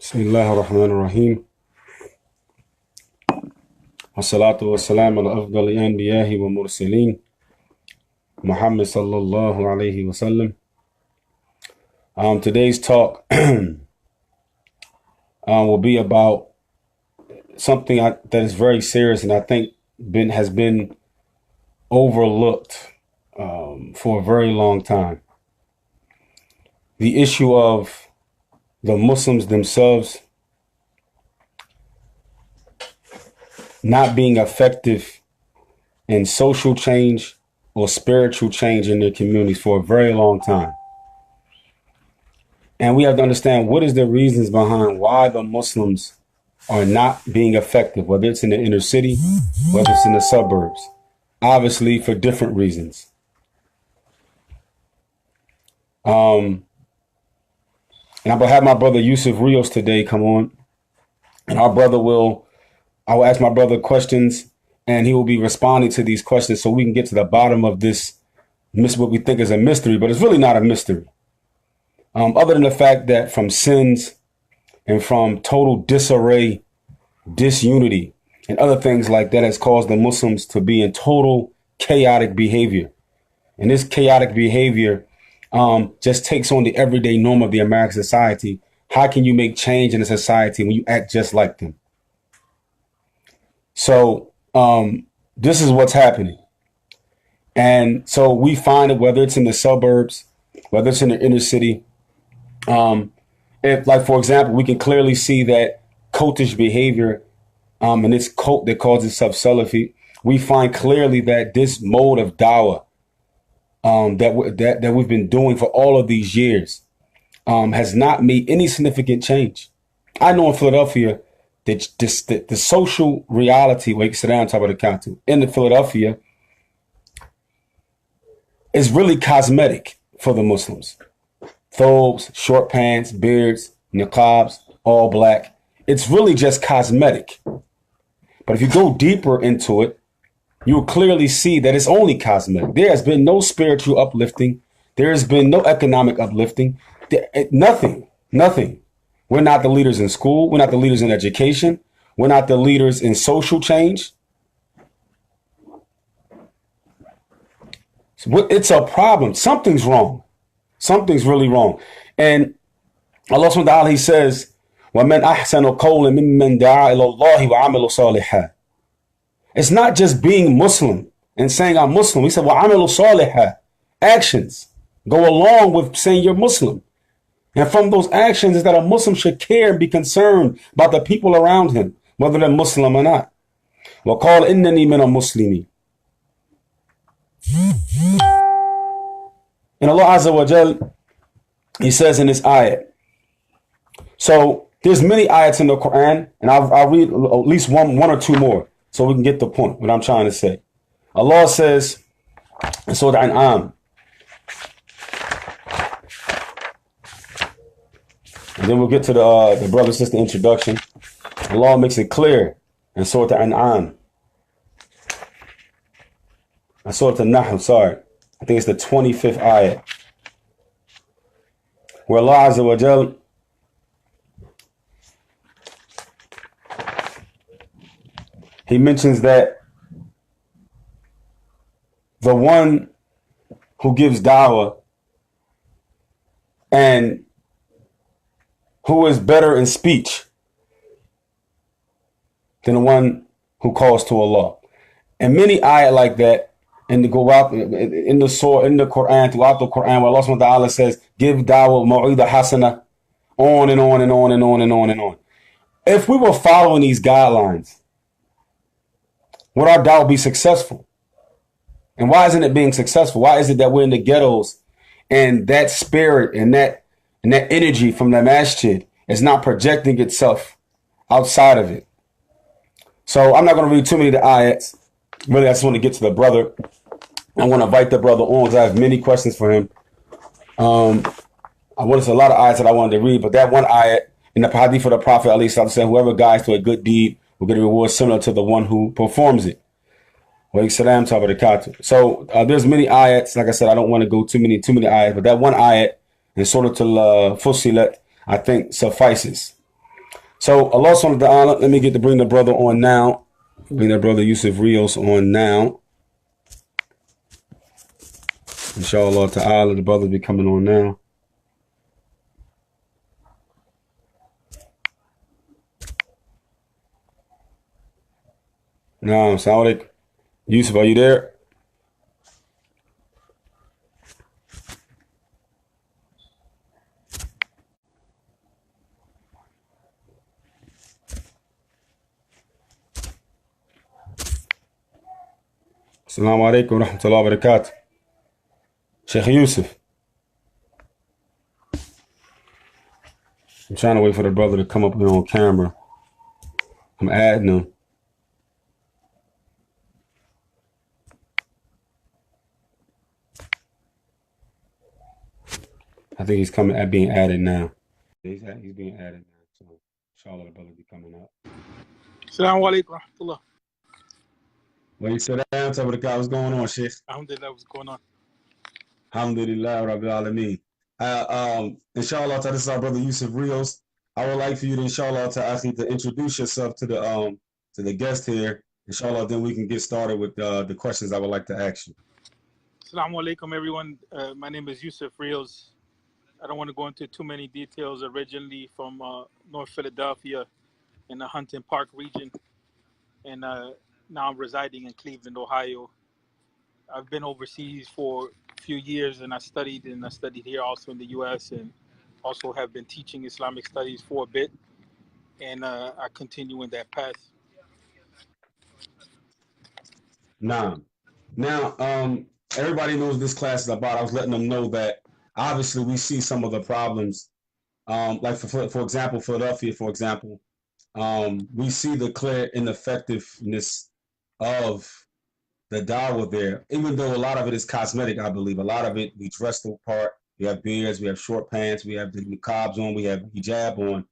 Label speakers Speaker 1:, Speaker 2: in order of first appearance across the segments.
Speaker 1: بسم الله الرحمن الرحيم والصلاة والسلام على أفضل الأنبياء والمرسلين Muhammad sallallahu alayhi wasallam. Today's talk will be about something that is very serious and I think has been overlooked for a very long time. The issue of the Muslims themselves not being effective in social change or spiritual change in their communities for a very long time. And we have to understand what is the reasons behind why the Muslims are not being effective, whether it's in the inner city, whether it's in the suburbs, obviously for different reasons. And I'm going to have my brother Yusef Rios today come on, and I will ask my brother questions and he will be responding to these questions so we can get to the bottom of this, what we think is a mystery, but it's really not a mystery. Other than the fact that from sins and from total disarray, disunity, and other things like that has caused the Muslims to be in total chaotic behavior. And this chaotic behavior just takes on the everyday norm of the American society. How can you make change in a society when you act just like them? So this is what's happening. And so we find that whether it's in the suburbs, whether it's in the inner city, if, like, for example, we can clearly see that cultish behavior and this cult that calls itself Salafi, we find clearly that this mode of dawah that we've been doing for all of these years has not made any significant change. I know in Philadelphia that the social reality, where you can sit down and talk about the council in the Philadelphia, is really cosmetic for the Muslims. Thobes, short pants, beards, niqabs, all black. It's really just cosmetic. But if you go deeper into it, you'll clearly see that it's only cosmetic. There has been no spiritual uplifting. There has been no economic uplifting. Nothing. We're not the leaders in school. We're not the leaders in education. We're not the leaders in social change. It's a problem. Something's wrong. Something's really wrong. And Allah subhanahu wa ta'ala, he says, وَمَنْ أَحْسَنُ قَوْلًا مِمَّنْ دَعَا إِلَى اللَّهِ وَعَمِلُ صَالِحًا. It's not just being Muslim and saying I'm Muslim. He said, وَعَمِلُ صَالِحًا. Actions go along with saying you're Muslim. And from those actions is that a Muslim should care and be concerned about the people around him, whether they're Muslim or not. وَقَالَ إِنَّنِي مِنَ الْمُسْلِمِينَ. And Allah Azza wa Jal, he says in this ayat. So there's many ayats in the Quran, and I'll read at least one or two more so we can get the point, what I'm trying to say. Allah says in Surah Al-An'am, and then we'll get to the brother sister introduction. Allah makes it clear in Surah Al-An'am. Surah Al-Nahl, sorry. I think it's the 25th ayat, where Allah Azza wa Jal he mentions that the one who gives dawah and who is better in speech than the one who calls to Allah. And many ayat like that in the Quran, throughout the Quran, where Allah subhanahu wa ta'ala says, give dawah ma'ida hasana, on and on and on and on and on and on. If we were following these guidelines, would our dawah be successful? And why isn't it being successful? Why is it that we're in the ghettos and that spirit and that energy from the masjid is not projecting itself outside of it? So I'm not going to read too many of the ayats. Really, I just want to get to the brother. I want to invite the brother on because I have many questions for him. There's a lot of ayats that I wanted to read, but that one ayat in the hadith of the Prophet, said, whoever guides to a good deed will get a reward similar to the one who performs it. So there's many ayats. Like I said, I don't want to go too many ayats, but that one ayat in Surah Al-Fussilat, I think suffices. So Allah subhanahu wa ta'ala, let me get to bring the brother on now. Bring that brother Yusef Rios on now. Inshallah ta'ala, the brother be coming on now. Naam, assalamu alaikum. Yusuf, are you there? Assalamu alaikum wa rahmatullahi wa barakatuh. Sheikh Yusuf. I'm trying to wait for the brother to come up here on camera. I'm adding him. I think he's coming at being added now. He's being added now. So inshallah the brother be coming up.
Speaker 2: Assalamu alaikum wa rahmatullah.
Speaker 1: Well, you sit down, tell me the guy what's going on, Sheikh.
Speaker 2: Alhamdulillah, what's going on?
Speaker 1: Alhamdulillah, Rabbil Alameen. Inshallah, this is our brother Yusef Rios. I would like for you to, inshallah, to introduce yourself to the guest here. Inshallah, then we can get started with the questions I would like to ask you.
Speaker 2: Assalamu alaikum, everyone. My name is Yusef Rios. I don't want to go into too many details. Originally from North Philadelphia in the Hunting Park region, and now I'm residing in Cleveland, Ohio. I've been overseas for a few years, and I studied here also in the U.S. and also have been teaching Islamic studies for a bit, and I continue in that path.
Speaker 1: Now, everybody knows this class is about. I was letting them know that obviously we see some of the problems, like for example, Philadelphia, for example, we see the clear ineffectiveness of the dawah there, even though a lot of it is cosmetic. I believe a lot of it, we dress the part, we have beards, we have short pants, we have the niqabs on, we have hijab on.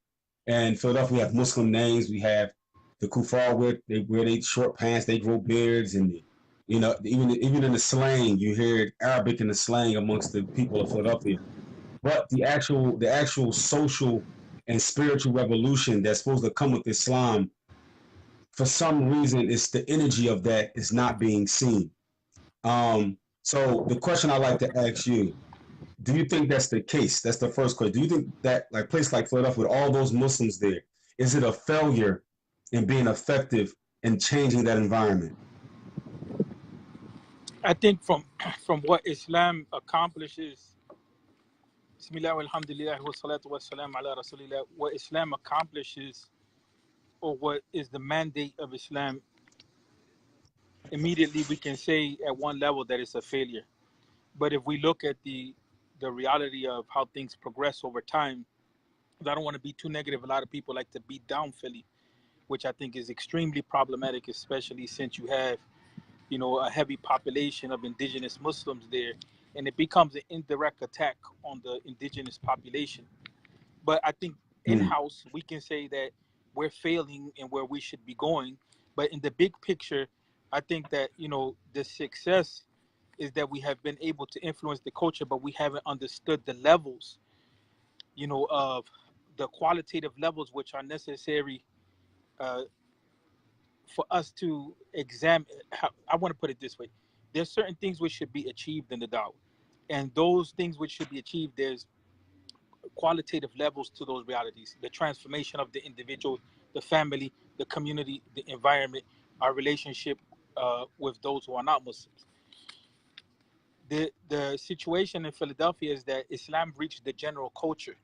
Speaker 1: And Philadelphia, we have Muslim names, we have the kuffar they wear they short pants, they grow beards, and even in the slang, you hear Arabic in the slang amongst the people of Philadelphia. But the actual social and spiritual revolution that's supposed to come with Islam, for some reason, it's the energy of that is not being seen. So the question I like to ask you, do you think that's the case? That's the first question. Do you think that like place like Philadelphia with all those Muslims there, is it a failure in being effective in changing that environment?
Speaker 2: I think from what Islam accomplishes, Bismillah walhamdulillah wa salatu wa salam ala rasulillah, what Islam accomplishes, or what is the mandate of Islam, immediately we can say at one level that it's a failure. But if we look at the reality of how things progress over time, I don't want to be too negative. A lot of people like to beat down Philly, which I think is extremely problematic, especially since you have, a heavy population of indigenous Muslims there, and it becomes an indirect attack on the indigenous population. But I think in-house, we can say that we're failing in where we should be going. But in the big picture, I think that, the success is that we have been able to influence the culture, but we haven't understood the levels, of the qualitative levels which are necessary for us to examine. I want to put it this way: there's certain things which should be achieved in the Dawah, and those things which should be achieved, there's qualitative levels to those realities. The transformation of the individual, the family, the community, the environment, our relationship with those who are not Muslims. The situation in Philadelphia is that Islam reached the general culture.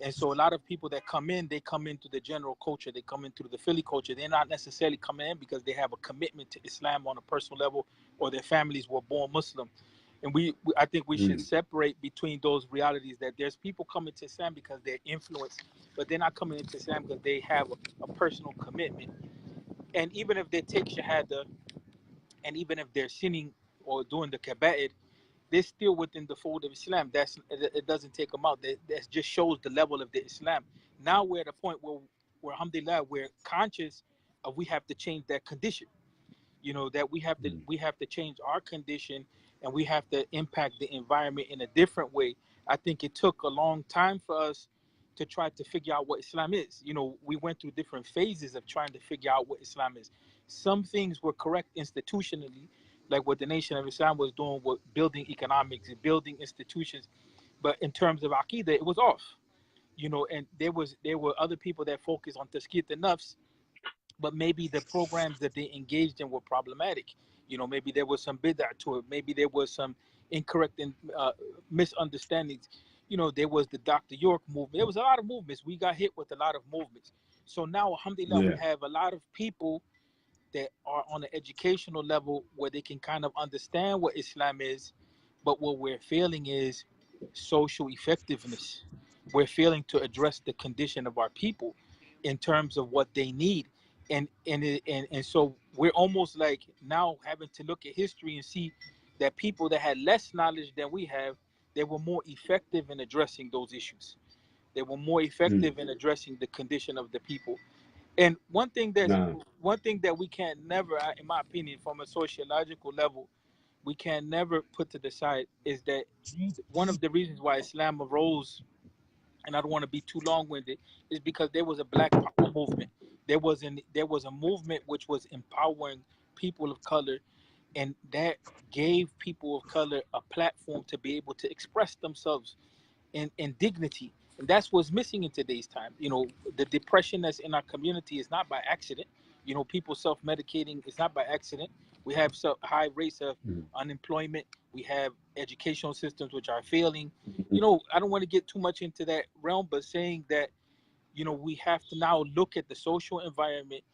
Speaker 2: And so a lot of people that come in, they come into the general culture. They come into the Philly culture. They're not necessarily coming in because they have a commitment to Islam on a personal level, or their families were born Muslim. And I think we should separate between those realities, that there's people coming to Islam because they're influenced, but they're not coming into Islam because they have a personal commitment. And even if they take Shahada, and even if they're sinning or doing the Kaba'ir, they're still within the fold of Islam. It doesn't take them out. That just shows the level of the Islam. Now we're at a point where alhamdulillah, we're conscious of we have to change that condition. That we have to change our condition, and we have to impact the environment in a different way. I think it took a long time for us to try to figure out what Islam is. You know, we went through different phases of trying to figure out what Islam is. Some things were correct institutionally, like what the Nation of Islam was doing with building economics and building institutions. But in terms of Aqidah, it was off. You know, and there were other people that focused on Tazkiyat al-Nafs, but maybe the programs that they engaged in were problematic. You know, maybe there was some bid'ah to it. Maybe there was some incorrect and misunderstandings. You know, there was the Dr. York movement. There was a lot of movements. We got hit with a lot of movements. So now, alhamdulillah, we
Speaker 1: Yeah.
Speaker 2: have a lot of people that are on an educational level where they can kind of understand what Islam is, but what we're failing is social effectiveness. We're failing to address the condition of our people in terms of what they need. And so we're almost like now having to look at history and see that people that had less knowledge than we have, they were more effective in addressing those issues. They were more
Speaker 1: Mm.
Speaker 2: effective in addressing the condition of the people. And
Speaker 1: Nah.
Speaker 2: one thing that we can't never, in my opinion, from a sociological level, we can never put to the side is that one of the reasons why Islam arose, and I don't want to be too long-winded, is because there was a Black Power movement. There was a movement which was empowering people of color, and that gave people of color a platform to be able to express themselves and dignity. And that's what's missing in today's time. You know, the depression that's in our community is not by accident. You know, people self-medicating is not by accident. We have so high rates of
Speaker 1: Mm.
Speaker 2: unemployment. We have educational systems which are failing. You
Speaker 1: Mhm.
Speaker 2: know, I don't want to get too much into that realm, but saying that, you know, we have to now look at the social environment,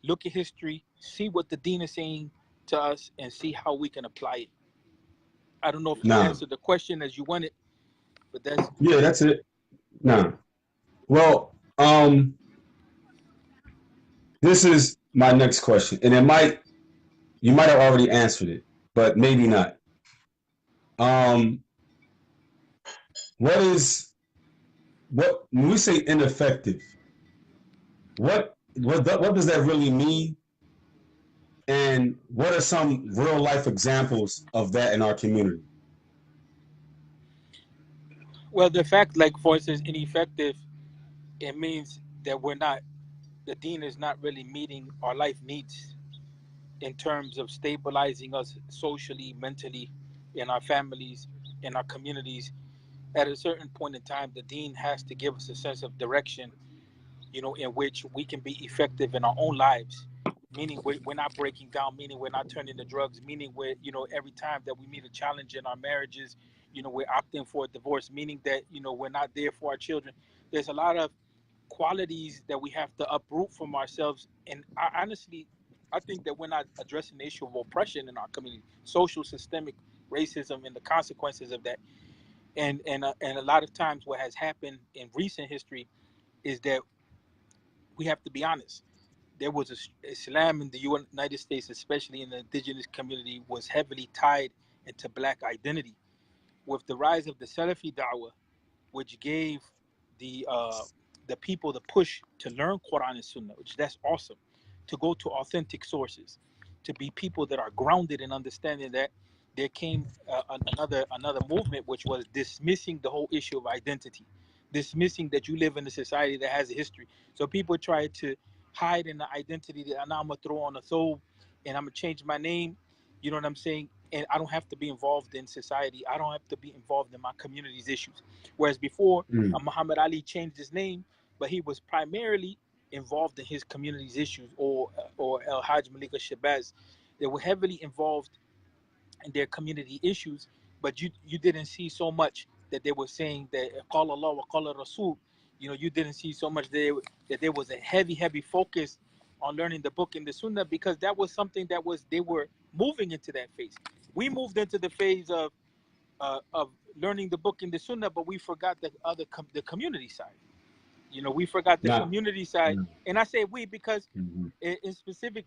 Speaker 2: look at history, see what the Deen is saying to us, and see how we can apply it. I don't know if I
Speaker 1: Nah.
Speaker 2: answered the question as you wanted, but that's
Speaker 1: Yeah, that's it. Nah. Well, this is my next question, and you might have already answered it, but maybe not. Um, what is what when we say ineffective? What does that really mean? And what are some real life examples of that in our community?
Speaker 2: well, the fact, like for instance, ineffective, it means that the Deen is not really meeting our life needs in terms of stabilizing us socially, mentally, in our families, in our communities. At a certain point in time, the Deen has to give us a sense of direction, you know, in which we can be effective in our own lives. Meaning we're not breaking down, meaning we're not turning to drugs, meaning we're, you know, every time that we meet a challenge in our marriages, you know, we're opting for a divorce, meaning that, you know, we're not there for our children. There's a lot of qualities that we have to uproot from ourselves. And I honestly, I think that we're not addressing the issue of oppression in our community, social systemic racism and the consequences of that. And a lot of times what has happened in recent history is that we have to be honest. There was Islam in the United States, especially in the indigenous community, was heavily tied into black identity. With the rise of the Salafi Dawah, which gave the uh, the people the push to learn Quran and Sunnah, which that's awesome, to go to authentic sources, to be people that are grounded in understanding that there came another movement which was dismissing the whole issue of identity, dismissing that you live in a society that has a history. So people try to hide in the identity that now I'm gonna throw on a thobe and I'm gonna change my name. You know what I'm saying? And I don't have to be involved in society. I don't have to be involved in my community's issues. Whereas before,
Speaker 1: Mm.
Speaker 2: Muhammad Ali changed his name, but he was primarily involved in his community's issues, or El Hajj Malika Shabazz. They were heavily involved in their community issues, but you didn't see so much that they were saying that Qala Allah wa Qala Rasul. You know, you didn't see so much that there was a heavy focus on learning the book and the Sunnah, because that was something that was they were moving into that phase. We moved into the phase of learning the book and the Sunnah, but we forgot the community side. You know, we forgot the
Speaker 1: Nah.
Speaker 2: community side,
Speaker 1: Nah.
Speaker 2: and I say we because
Speaker 1: Mhm.
Speaker 2: in specific,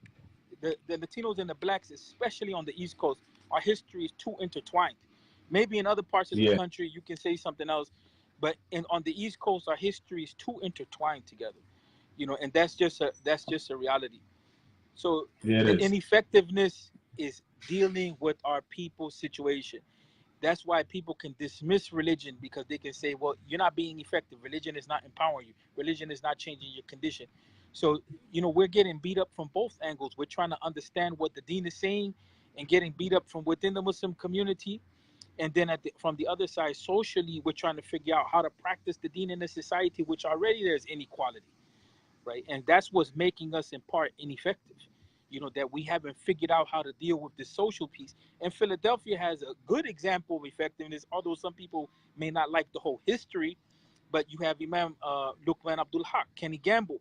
Speaker 2: the Latinos and the blacks, especially on the East Coast, our history is too intertwined. Maybe in other parts of the
Speaker 1: Yeah.
Speaker 2: country you can say something else, but on the East Coast our history is too intertwined together. You know, and that's just a reality. So
Speaker 1: Yeah, it
Speaker 2: the
Speaker 1: is.
Speaker 2: ineffectiveness is dealing with our people's situation. That's why people can dismiss religion, because they can say, well, you're not being effective. Religion is not empowering you. Religion is not changing your condition. So, we're getting beat up from both angles. We're trying to understand what the deen is saying and getting beat up from within the Muslim community. And then from the other side, socially, we're trying to figure out how to practice the deen in a society which already there's inequality, right? And that's what's making us in part ineffective. That we haven't figured out how to deal with the social piece. And Philadelphia has a good example of effectiveness, although some people may not like the whole history. But you have Imam Luqman Abdul Haq, Kenny Gamble.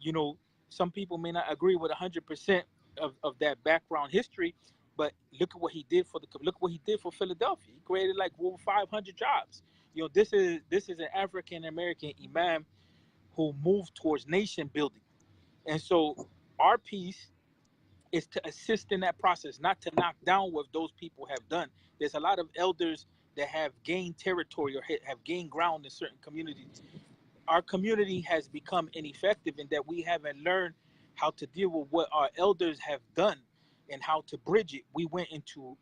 Speaker 2: You know, some people may not agree with 100% of that background history, but look at what he did for Philadelphia. He created like over 500 jobs. This is an African American imam who moved towards nation building. And so our piece is to assist in that process, not to knock down what those people have done. There's a lot of elders that have gained territory or have gained ground in certain communities. Our community has become ineffective in that we haven't learned how to deal with what our elders have done and how to bridge it. We went into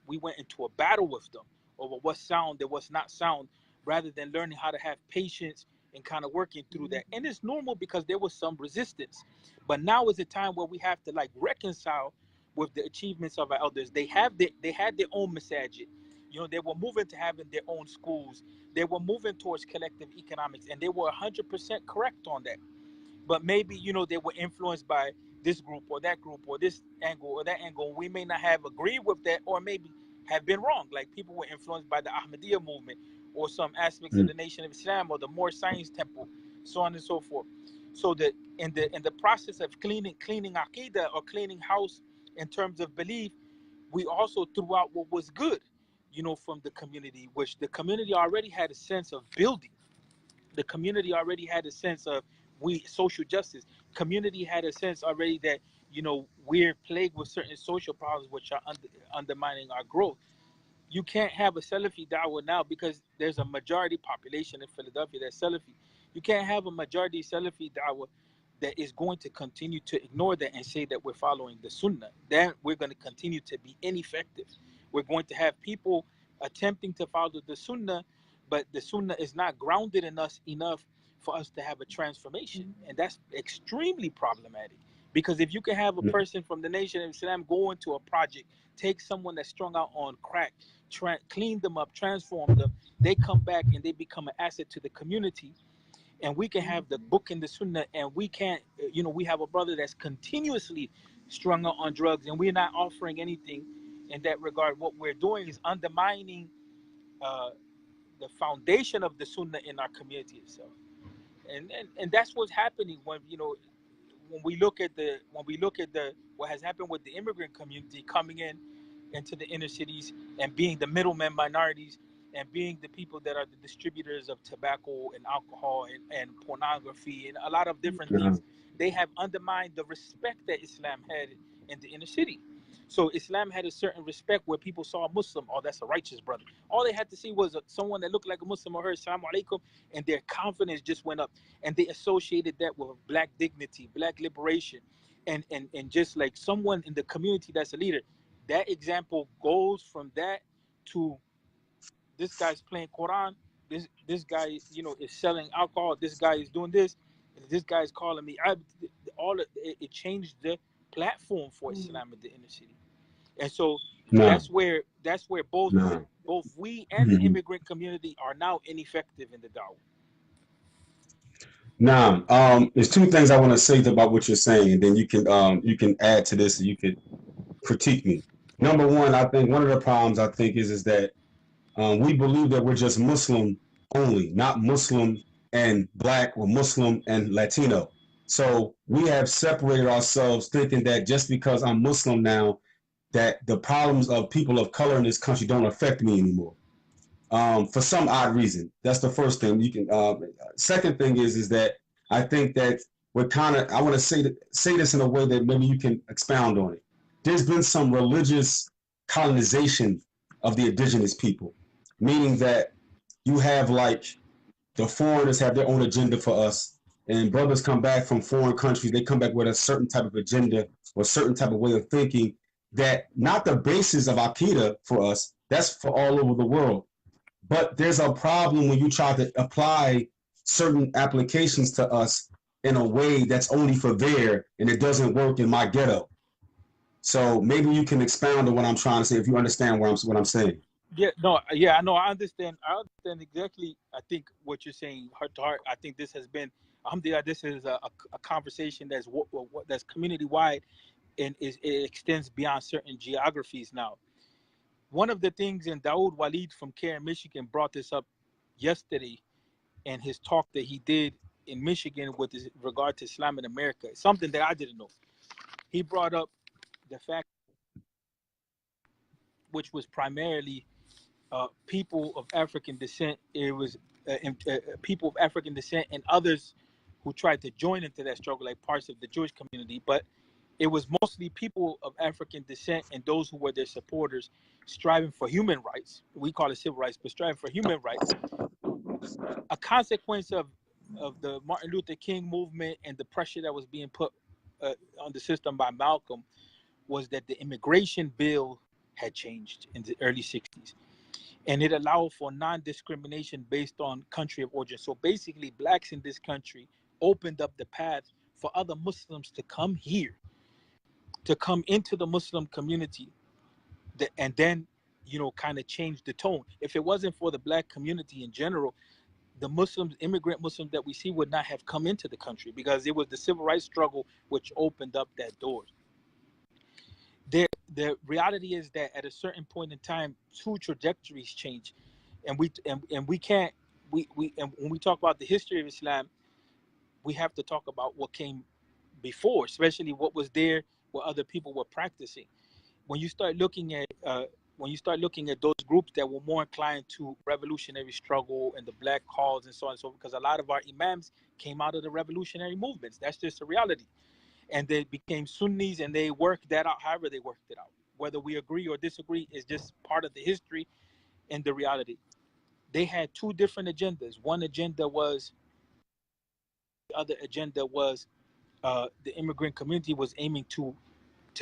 Speaker 2: a battle with them over what's sound and what's not sound, rather than learning how to have patience and kind of working through that. And it's normal because there was some resistance. But now is a time where we have to like reconcile with the achievements of our elders. They had their own masajid. They were moving to having their own schools. They were moving towards collective economics, and they were 100% correct on that. But maybe, they were influenced by this group or that group or this angle or that angle. We may not have agreed with that, or maybe have been wrong. Like people were influenced by the Ahmadiyya movement or some aspects of the Nation of Islam or the Moor Science Temple, so on and so forth. So that in the process of cleaning Aqidah or cleaning house in terms of belief, we also threw out what was good, from the community, which the community already had a sense of building. The community already had a sense of social justice. Community had a sense already that, we're plagued with certain social problems which are undermining our growth. You can't have a Salafi da'wah now because there's a majority population in Philadelphia that's Salafi. You can't have a majority Salafi da'wah that is going to continue to ignore that and say that we're following the Sunnah. Then we're going to continue to be ineffective. We're going to have people attempting to follow the Sunnah, but the Sunnah is not grounded in us enough for us to have a transformation. And that's extremely problematic. Because if you can have a person from the Nation of Islam go into a project, take someone that's strung out on crack, clean them up, transform them, they come back and they become an asset to the community. And we can have the book and the Sunnah, and we can't, we have a brother that's continuously strung out on drugs, and we're not offering anything in that regard. What we're doing is undermining the foundation of the Sunnah in our community itself. And that's what's happening when we look at what has happened with the immigrant community coming into the inner cities and being the middlemen minorities and being the people that are the distributors of tobacco and alcohol and pornography and a lot of different things. They have undermined the respect that Islam had in the inner city. So Islam had a certain respect where people saw a Muslim, oh, that's a righteous brother. All they had to see was someone that looked like a Muslim or heard Assalamu alaikum, and their confidence just went up. And they associated that with black dignity, black liberation, and just like someone in the community that's a leader. That example goes from that to this guy's playing Quran, this guy, is selling alcohol, this guy is doing this guy is calling me. It changed the platform for Islam in the inner city. And so that's where both we and the immigrant community are now ineffective in the da'wah.
Speaker 1: Now, there's two things I want to say about what you're saying, and then you can add to this, and you could critique me. Number one, I think one of the problems is that we believe that we're just Muslim only, not Muslim and Black or Muslim and Latino. So we have separated ourselves thinking that just because I'm Muslim now, that the problems of people of color in this country don't affect me anymore. For some odd reason. That's the first thing. Second thing is that I think that I want to say this in a way that maybe you can expound on it. There's been some religious colonization of the indigenous people, meaning that you have like the foreigners have their own agenda for us, and brothers come back from foreign countries, they come back with a certain type of agenda or a certain type of way of thinking that not the basis of Aqidah for us, that's for all over the world. But there's a problem when you try to apply certain applications to us in a way that's only for there and it doesn't work in my ghetto. So maybe you can expound on what I'm trying to say if you understand what I'm saying.
Speaker 2: Yeah, no, yeah, I know. I understand. I understand exactly. I think what you're saying, heart to heart. I think this has been, alhamdulillah, this is a conversation that's community wide, and it extends beyond certain geographies now. One of the things, and Daoud Walid from Care, Michigan, brought this up yesterday in his talk that he did in Michigan with regard to Islam in America. Something that I didn't know. He brought up the fact, which was primarily people of African descent. It was people of African descent and others who tried to join into that struggle, like parts of the Jewish community. But it was mostly people of African descent and those who were their supporters, striving for human rights. We call it civil rights, but striving for human rights. A consequence of the Martin Luther King movement and the pressure that was being put on the system by Malcolm was that the immigration bill had changed in the early 60s, and it allowed for non-discrimination based on country of origin. So basically, blacks in this country opened up the path for other Muslims to come here, to come into the Muslim community, and then, kind of change the tone. If it wasn't for the black community in general, the Muslims, immigrant Muslims that we see, would not have come into the country, because it was the civil rights struggle which opened up that door. The reality is that at a certain point in time, two trajectories change, and we can't and when we talk about the history of Islam, we have to talk about what came before, especially what was there, what other people were practicing. When you start looking at those groups that were more inclined to revolutionary struggle and the black cause and so on and so forth, because a lot of our imams came out of the revolutionary movements. That's just a reality. And they became Sunnis, and they worked that out however they worked it out. Whether we agree or disagree is just part of the history and the reality. They had two different agendas. One agenda was, the other agenda was, the immigrant community was aiming to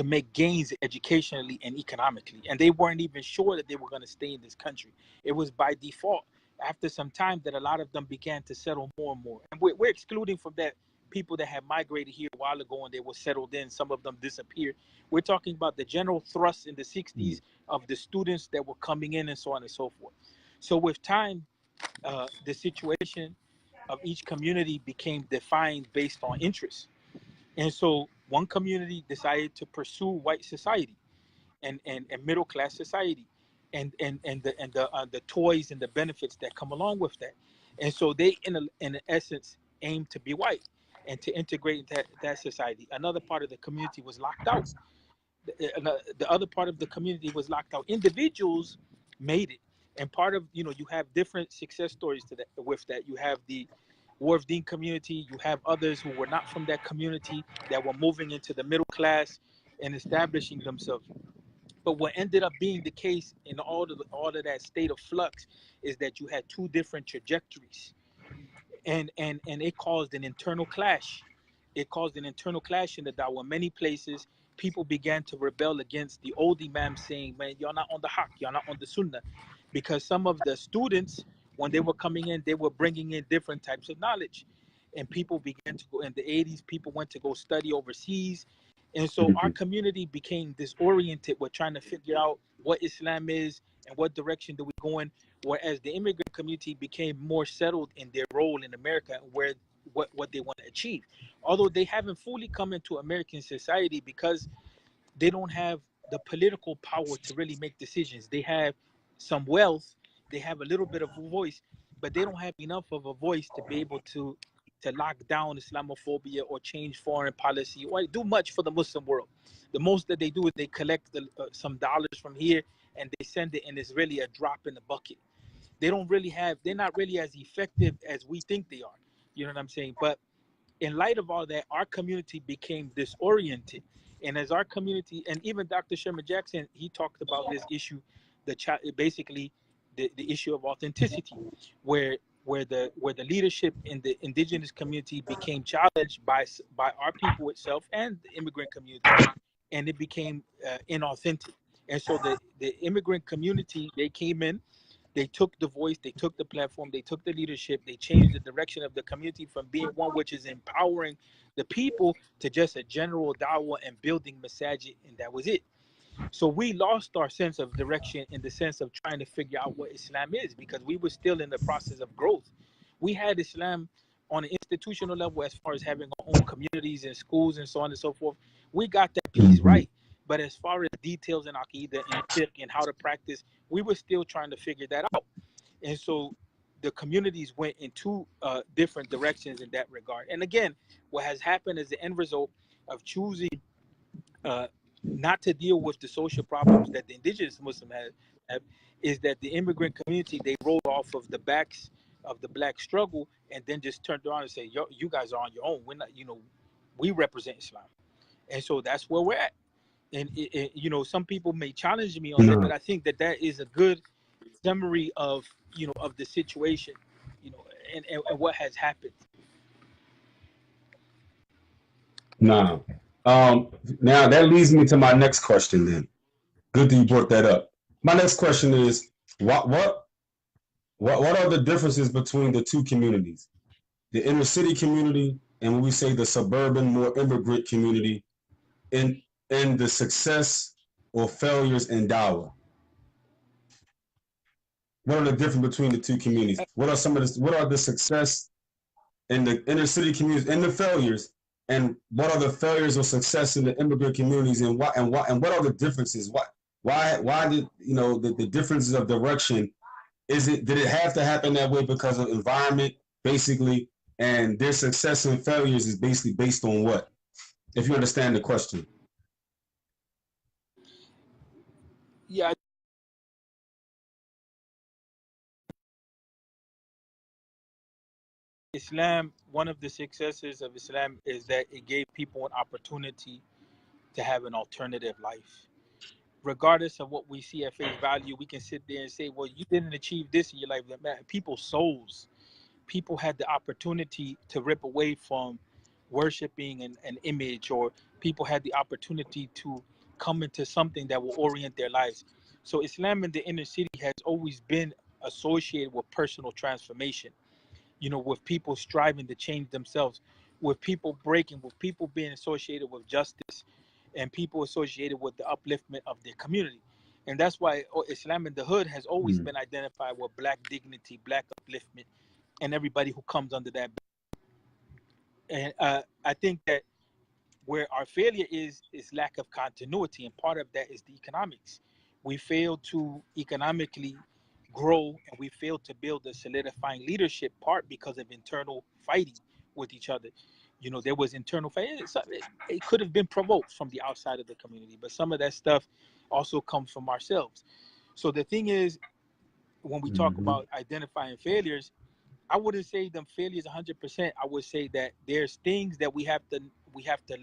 Speaker 2: make gains educationally and economically. And they weren't even sure that they were going to stay in this country. It was by default, after some time, that a lot of them began to settle more and more. And we're excluding from that people that had migrated here a while ago and they were settled in. Some of them disappeared. We're talking about the general thrust in the 60s of the students that were coming in and so on and so forth. So with time, the situation of each community became defined based on interests. And so one community decided to pursue white society and middle class society, and the toys and the benefits that come along with that. And so they, in essence, aimed to be white and to integrate that society. Another part of the community was locked out. The other part of the community was locked out. Individuals made it, and part of, you have different success stories to that. With that, you have the Wharf Dean community. You have others who were not from that community that were moving into the middle class and establishing themselves. But what ended up being the case in all of that state of flux is that you had two different trajectories, and it caused an internal clash. It caused an internal clash in the Dawah. Many places, people began to rebel against the old imam, saying, "Man, you're not on the haq, you're not on the sunnah," because some of the students, when they were coming in, they were bringing in different types of knowledge, and people began to go. In the 80s, people went to go study overseas, and so our community became disoriented with trying to figure out what Islam is and what direction do we go in. Whereas the immigrant community became more settled in their role in America, where what they want to achieve. Although they haven't fully come into American society, because they don't have the political power to really make decisions. They have some wealth, they have a little bit of a voice, but they don't have enough of a voice to be able to lock down Islamophobia or change foreign policy or do much for the Muslim world. The most that they do is they collect some dollars from here and they send it, and it's really a drop in the bucket. They're not really as effective as we think they are. You know what I'm saying? But in light of all that, our community became disoriented. And as our community, and even Dr. Sherman Jackson, he talked about this issue, basically the issue of authenticity, where the leadership in the indigenous community became challenged by our people itself and the immigrant community, and it became inauthentic. And so the immigrant community, they came in, They took the voice, they took the platform, they took the leadership, they changed the direction of the community from being one which is empowering the people to just a general dawah and building masajid, and that was it. So we lost our sense of direction in the sense of trying to figure out what Islam is, because we were still in the process of growth. We had Islam on an institutional level as far as having our own communities and schools and so on and so forth. We got that piece
Speaker 1: Mm-hmm.
Speaker 2: right. But as far as details in Aqidah and fiqh and how to practice, we were still trying to figure that out. And so the communities went in two different directions in that regard. And again, what has happened is the end result of choosing uh, not to deal with the social problems that the indigenous Muslim have, is that the immigrant community, they rolled off of the backs of the black struggle and then just turned around and say, yo, you guys are on your own. We're not, we represent Islam. And so that's where we're at. And some people may challenge me on that,
Speaker 1: No,
Speaker 2: but I think that that is a good summary of of the situation, you know, and what has happened.
Speaker 1: no. Now that leads me to my next question. Then, good that you brought that up. My next question is, what are the differences between the two communities, the inner city community and when we say the suburban, more immigrant community, in the success or failures in Dawa? What are the differences between the two communities? What are some of the, what are the success in the inner city communities and the failures, and what are the failures or success in the immigrant communities, and what are the differences? Why did the differences of direction? Did it have to happen that way because of environment, basically, and their success and failures is basically based on what? If you understand the question.
Speaker 2: Yeah, Islam, one of the successes of Islam is that it gave people an opportunity to have an alternative life. Regardless of what we see at face value, we can sit there and say, well, you didn't achieve this in your life. Man, people's souls, people had the opportunity to rip away from worshiping an image, or people had the opportunity to come into something that will orient their lives. So Islam in the inner city has always been associated with personal transformation, with people striving to change themselves, with people breaking, with people being associated with justice, and people associated with the upliftment of their community. And that's why Islam in the hood has always been identified with black dignity, black upliftment, and everybody who comes under that. And I think that where our failure is lack of continuity, and part of that is the economics. We fail to economically grow, and we fail to build a solidifying leadership, part because of internal fighting with each other. There was internal fighting. It could have been provoked from the outside of the community, but some of that stuff also comes from ourselves. So the thing is, when we talk
Speaker 1: Mm-hmm.
Speaker 2: about identifying failures, I wouldn't say them failures 100%. I would say that there's things that we have to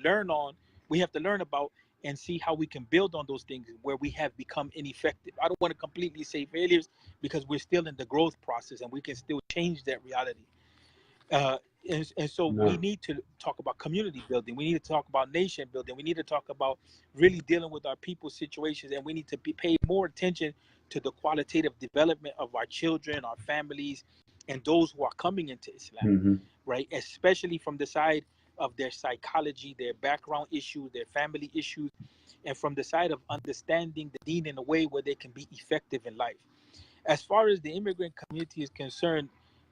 Speaker 2: learn on, we have to learn about, and see how we can build on those things where we have become ineffective. I don't want to completely say failures, because we're still in the growth process and we can still change that reality. Uh, and so we
Speaker 1: No.
Speaker 2: need to talk about community building. We need to talk about nation building. We need to talk about really dealing with our people's situations, and we need to pay more attention to the qualitative development of our children, our families, and those who are coming into Islam,
Speaker 1: Mm-hmm.
Speaker 2: right? Especially from the side of their psychology, their background issues, their family issues, and from the side of understanding the deen in a way where they can be effective in life. As far as the immigrant community is concerned,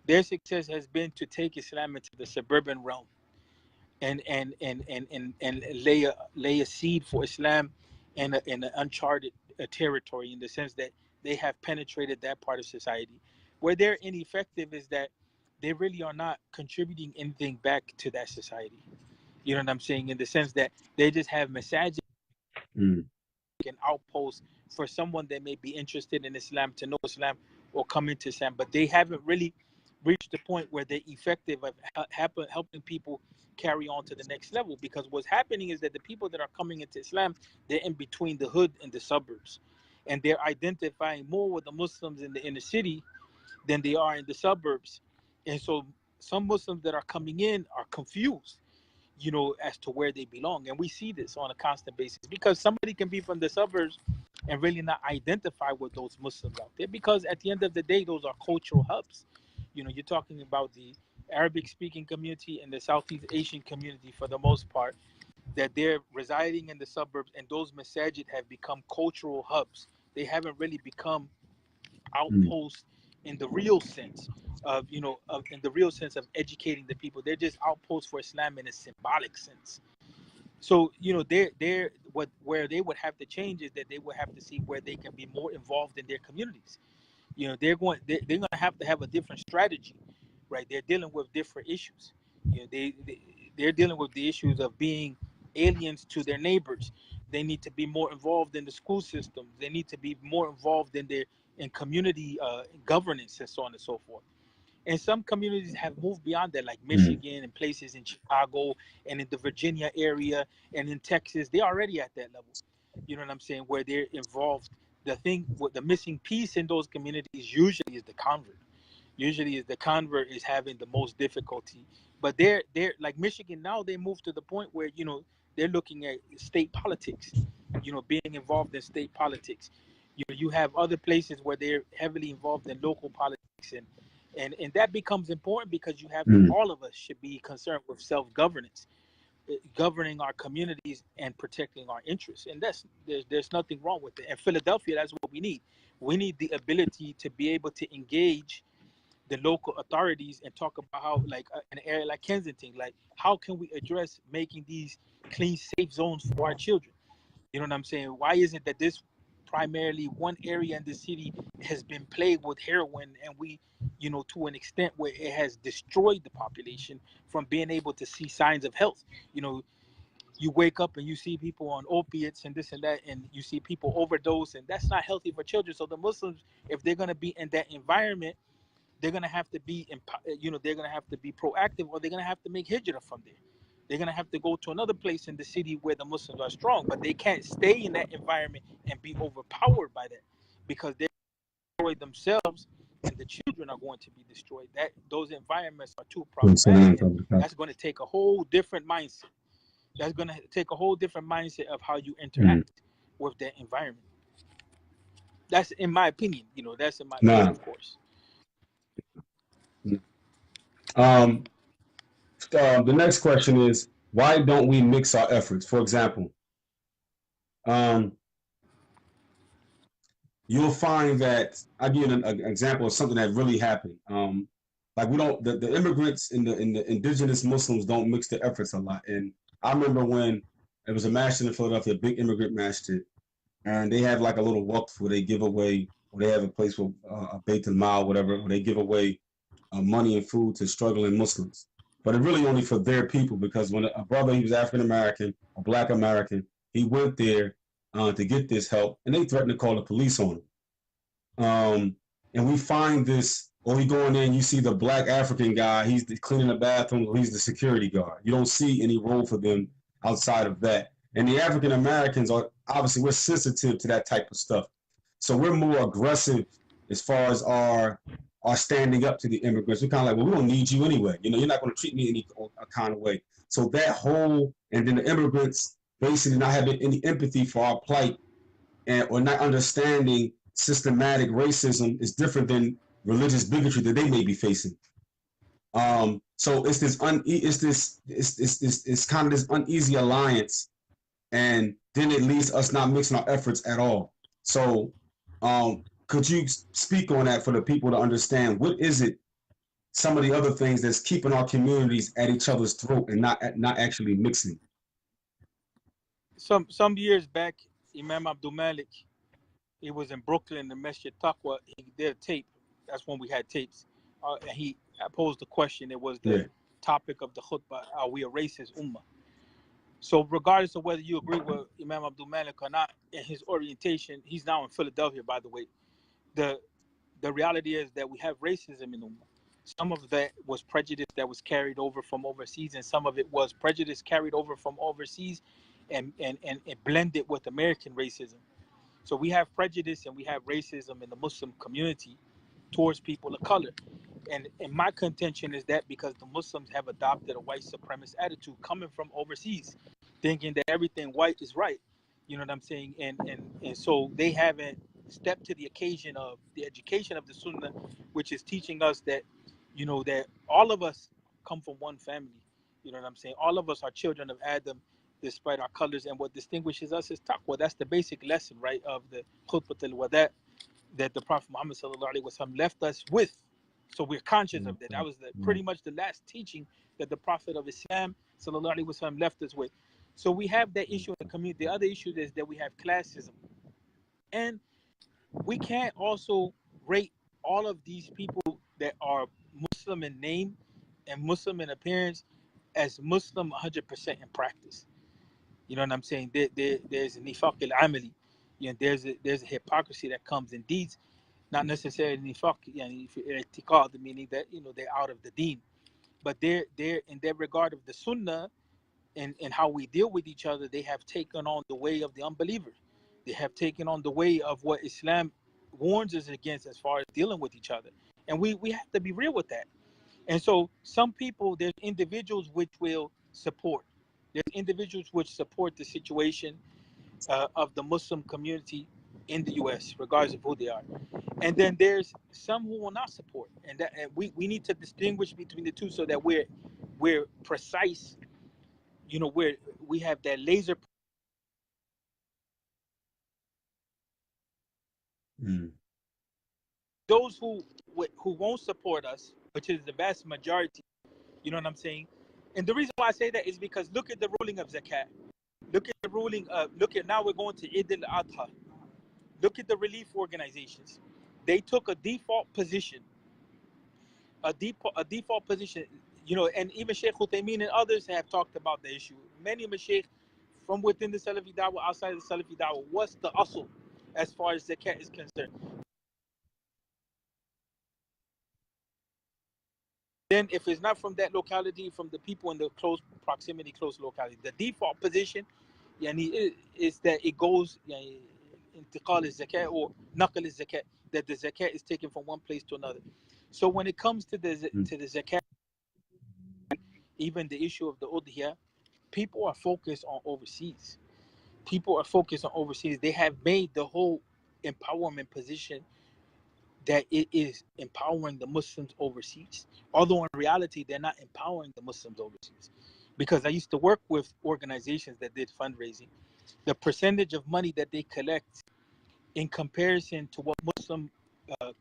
Speaker 2: their success has been to take Islam into the suburban realm, and lay a seed for Islam in an uncharted territory, in the sense that they have penetrated that part of society. Where they're ineffective is that they really are not contributing anything back to that society. You know what I'm saying? In the sense that they just have masajid,
Speaker 1: Mm.
Speaker 2: an outpost for someone that may be interested in Islam to know Islam or come into Islam, but they haven't really reached the point where they're effective at helping people carry on to the next level. Because what's happening is that the people that are coming into Islam, they're in between the hood and the suburbs, and they're identifying more with the Muslims in the inner city than they are in the suburbs. And so some Muslims that are coming in are confused, as to where they belong. And we see this on a constant basis, because somebody can be from the suburbs and really not identify with those Muslims out there, because at the end of the day, those are cultural hubs. You're talking about the Arabic speaking community and the Southeast Asian community for the most part, that they're residing in the suburbs, and those masajid have become cultural hubs. They haven't really become
Speaker 1: Mm,
Speaker 2: outposts in the real sense of, in the real sense of educating the people. They're just outposts for Islam in a symbolic sense. So they're what where they would have to change is that they would have to see where they can be more involved in their communities. They're going to have a different strategy, right? They're dealing with different issues. They're dealing with the issues of being aliens to their neighbors. They need to be more involved in the school system. They need to be more involved in community governance and so on and so forth. And some communities have moved beyond that, like
Speaker 1: mm,
Speaker 2: Michigan and places in Chicago and in the Virginia area and in Texas. They're already at that level. You know what I'm saying? Where they're involved. The thing, what the missing piece in those communities usually is the convert. Usually is the convert is having the most difficulty. But they're like Michigan now. They moved to the point where they're looking at state politics. Being involved in state politics. You have other places where they're heavily involved in local politics, and that becomes important because you have to.
Speaker 1: mm,
Speaker 2: All of us should be concerned with self-governance, governing our communities and protecting our interests, and there's nothing wrong with it. And Philadelphia, that's what we need. We need the ability to be able to engage the local authorities and talk about how, like, an area like Kensington, like, how can we address making these clean, safe zones for our children? You know what I'm saying? Why is it that this primarily one area in the city has been plagued with heroin, and we, to an extent where it has destroyed the population from being able to see signs of health? You know, you wake up and you see people on opiates and this and that, and you see people overdose, and that's not healthy for children. So the Muslims, if they're going to be in that environment, they're going to have to be, they're going to have to be proactive, or they're going to have to make hijrah from there. They're going to have to go to another place in the city where the Muslims are strong, but they can't stay in that environment and be overpowered by that, because they destroy themselves and the children are going to be destroyed. That those environments are too problematic, and that's going to take a whole different mindset. That's going to take a whole different mindset of how you
Speaker 1: mm.
Speaker 2: interact with that environment. That's in my opinion. That's in my opinion,
Speaker 1: Nah.
Speaker 2: of course.
Speaker 1: Um, the next question is, why don't we mix our efforts? For example, um, you'll find that I give you an example of something that really happened. Like we don't the immigrants and the indigenous Muslims don't mix their efforts a lot. And I remember when it was a masjid in Philadelphia, a big immigrant masjid, and they have like a little waqf where they give away, or they have a place where a Beit al-Mal, whatever, where they give away money and food to struggling Muslims. But it really only for their people, because when a brother, he was African American, a Black American, he went there to get this help, and they threatened to call the police on him. And we find this, or we go in there and you see the Black African guy, he's cleaning the bathroom, or he's the security guard. You don't see any role for them outside of that. And the African Americans are obviously, we're sensitive to that type of stuff. So we're more aggressive as far as our standing up to the immigrants. We're kind of like, well, we don't need you anyway. You're not going to treat me any kind of way. So that whole, and then the immigrants basically not having any empathy for our plight, and or not understanding systematic racism is different than religious bigotry that they may be facing. So it's this it's kind of this uneasy alliance, and then it leads us not mixing our efforts at all. So, could you speak on that for the people to understand what is it? Some of the other things that's keeping our communities at each other's throat and not actually mixing.
Speaker 2: Some years back, Imam Abdul Malik, he was in Brooklyn, the Masjid Taqwa. He did a tape. That's when we had tapes. And he posed a question. It was
Speaker 1: Yeah.
Speaker 2: the topic of the khutbah: are we a racist ummah? So, regardless of whether you agree with Imam Abdul Malik or not, in his orientation, he's now in Philadelphia, by the way. The the reality is that we have racism in ummah. Some of that was prejudice that was carried over from overseas, and some of it was prejudice carried over from overseas, and blended with American racism. So we have prejudice and we have racism in the Muslim community towards people of color. And my contention is that because the Muslims have adopted a white supremacist attitude coming from overseas, thinking that everything white is right. You know what I'm saying? And so they haven't stepped to the occasion of the education of the Sunnah, which is teaching us that, that all of us come from one family. You know what I'm saying? All of us are children of Adam, despite our colors, and what distinguishes us is taqwa. That's the basic lesson, right, of the khutbat al-wada that the Prophet Muhammad sallallahu alaihi wasallam left us with. So we're conscious of that. That was pretty much the last teaching that the Prophet of Islam sallallahu alaihi wasallam left us with. So we have that issue in the community. The other issue is that we have classism, and we can't also rate all of these people that are Muslim in name and Muslim in appearance as Muslim 100% in practice. You know what I'm saying? There's a nifaq al-amali. There's a hypocrisy that comes in deeds, not necessarily nifaq, i'tiqad, meaning that they're out of the deen, but they're in their regard of the sunnah and how we deal with each other. They have taken on the way of the unbeliever. They have taken on the way of what Islam warns us against as far as dealing with each other, and we have to be real with that. And so some people, there's individuals which will support. There's individuals which support the situation of the Muslim community in the U.S., regardless of who they are. And then there's some who will not support. And we need to distinguish between the two so that we're precise, where we have that laser. Those who won't support us, which is the vast majority, you know what I'm saying? And the reason why I say that is because look at the ruling of zakat. Look at the ruling of, now we're going to Eid al-Adha. Look at the relief organizations. They took a default position, a default position, and even Sheikh Uthaymeen and others have talked about the issue. Many of the Sheikh from within the Salafi Dawah, outside of the Salafi Dawah, what's the asl as far as zakat is concerned? Then if it's not from that locality, from the people in the close proximity, close locality, the default position is that it goes intiqal zakat or naql zakat, that the zakat is taken from one place to another. So when it comes to the zakat, even the issue of the udhiyah, people are focused on overseas. People are focused on overseas. They have made the whole empowerment position that it is empowering the Muslims overseas. Although in reality, they're not empowering the Muslims overseas. Because I used to work with organizations that did fundraising. The percentage of money that they collect in comparison to what Muslim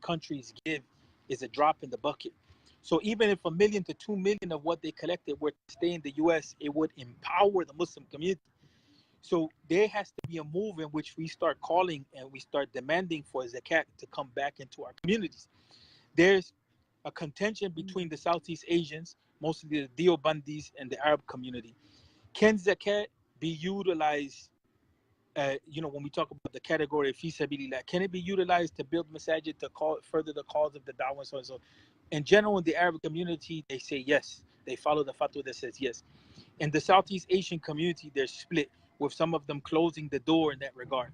Speaker 2: countries give is a drop in the bucket. So even if 1 million to 2 million of what they collected were to stay in the US, it would empower the Muslim community. So there has to be a move in which we start calling and we start demanding for zakat to come back into our communities. There's a contention between the Southeast Asians, mostly the Deobandis and the Arab community. Can zakat be utilized, when we talk about the category of fi sabilillah, can it be utilized to build masajid, to further the cause of the da'wah and so on and so? In general, in the Arab community, they say yes. They follow the fatwa that says yes. In the Southeast Asian community, they're split, with some of them closing the door in that regard.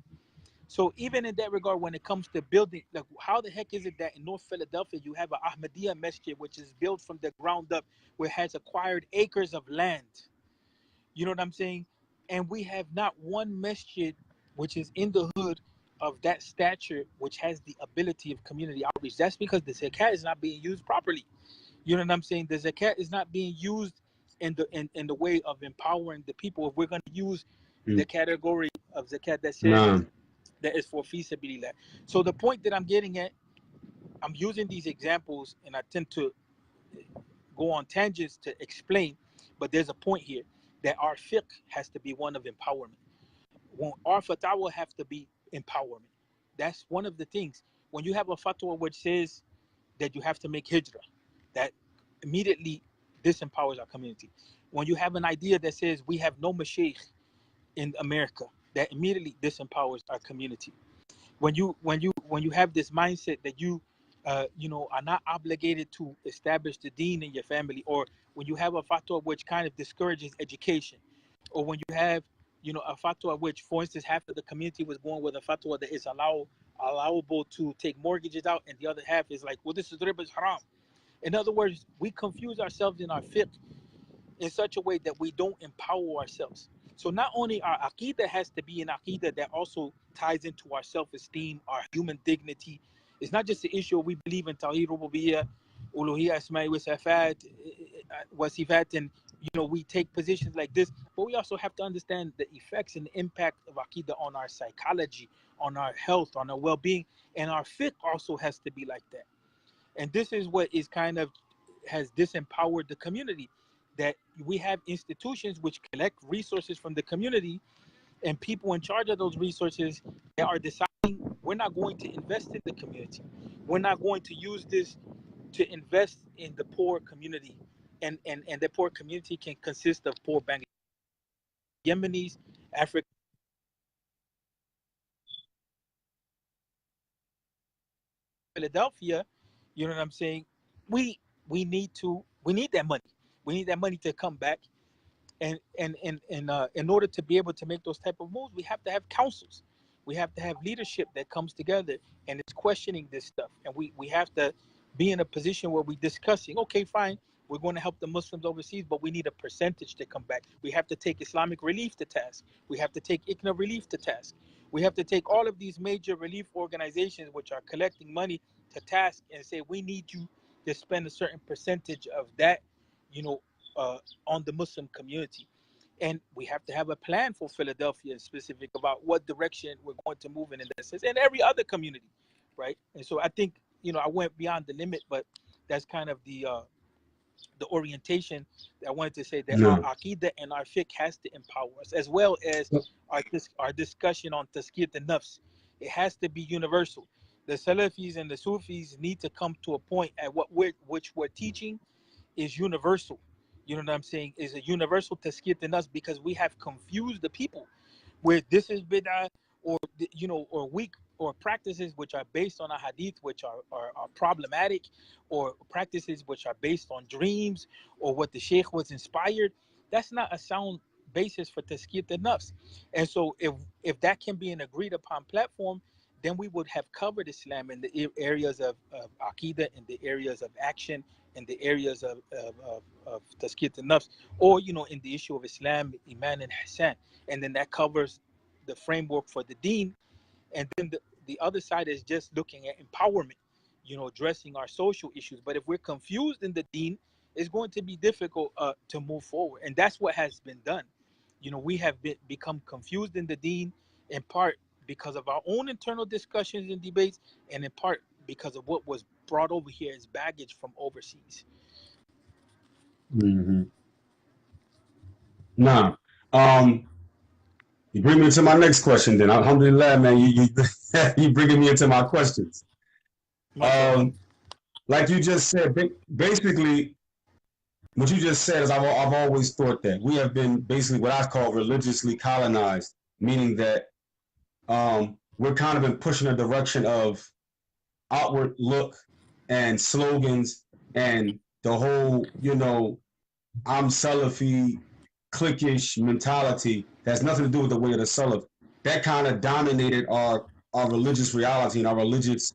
Speaker 2: So even in that regard, when it comes to building, like how the heck is it that in North Philadelphia you have an Ahmadiyya masjid which is built from the ground up, where it has acquired acres of land? You know what I'm saying? And we have not one masjid which is in the hood of that stature, which has the ability of community outreach. That's because the zakat is not being used properly. You know what I'm saying? The zakat is not being used in the way of empowering the people. If we're going to use the category of zakat that says that is for fi sabilillah. So the point that I'm getting at, I'm using these examples, and I tend to go on tangents to explain, but there's a point here that our fiqh has to be one of empowerment. Our fatwa have to be empowerment. That's one of the things. When you have a fatwa which says that you have to make hijrah, that immediately disempowers our community. When you have an idea that says we have no mashaykh in America, that immediately disempowers our community. When you have this mindset that you are not obligated to establish the deen in your family, or when you have a fatwa which kind of discourages education, or when you have a fatwa which, for instance, half of the community was born with a fatwa that is allowable to take mortgages out, and the other half is like, well, this is riba, is haram. In other words, we confuse ourselves in our fiqh in such a way that we don't empower ourselves. So not only our aqidah has to be an aqidah that also ties into our self-esteem, our human dignity. It's not just the issue of we believe in Tawheed Rububiyyah, Uluhiyyah, Asma'i wa Sifat, and we take positions like this, but we also have to understand the effects and the impact of aqidah on our psychology, on our health, on our well-being, and our fiqh also has to be like that. And this is what is kind of has disempowered the community, that we have institutions which collect resources from the community, and people in charge of those resources that are deciding we're not going to invest in the community. We're not going to use this to invest in the poor community. And the poor community can consist of poor Bangladeshi, Yemenis, African, Philadelphia. You know what I'm saying? We need that money. We need that money to come back. And in order to be able to make those type of moves, we have to have councils. We have to have leadership that comes together and is questioning this stuff. And we have to be in a position where we're discussing, okay, fine, we're going to help the Muslims overseas, but we need a percentage to come back. We have to take Islamic Relief to task. We have to take ICNA Relief to task. We have to take all of these major relief organizations which are collecting money to task and say, we need you to spend a certain percentage of that, on the Muslim community. And we have to have a plan for Philadelphia in specific about what direction we're going to move in that sense, and every other community, right? And so I think, I went beyond the limit, but that's kind of the orientation that I wanted to say, that our
Speaker 1: No.
Speaker 2: aqidah and our fiqh has to empower us, as well as our discussion on tazkiyat an-nafs. It has to be universal. The Salafis and the Sufis need to come to a point at which we're teaching is universal. You know what I'm saying? Is a universal tazkiyat an-nafs, because we have confused the people where this is bid'ah, or or weak, or practices which are based on a hadith which are problematic, or practices which are based on dreams or what the sheikh was inspired. That's not a sound basis for tazkiyat an-nafs. And so if that can be an agreed upon platform, then we would have covered Islam in the areas of aqidah, in the areas of action, in the areas of tazkiyat an-nafs, or in the issue of Islam, iman and ihsan. And then that covers the framework for the deen. And then the other side is just looking at empowerment, addressing our social issues. But if we're confused in the deen, it's going to be difficult to move forward. And that's what has been done. We have become confused in the deen, in part because of our own internal discussions and debates, and in part because of what was brought over here as baggage from overseas.
Speaker 1: Mm-hmm. Now, you bring me to my next question. Then, alhamdulillah, man, you bringing me into my questions. Like you just said, basically, what you just said is I've always thought that we have been basically what I call religiously colonized, meaning that we're kind of been pushing a direction of outward look and slogans and the whole, I'm Salafi, cliquish mentality that has nothing to do with the way of the Salaf. That kind of dominated our religious reality and our religious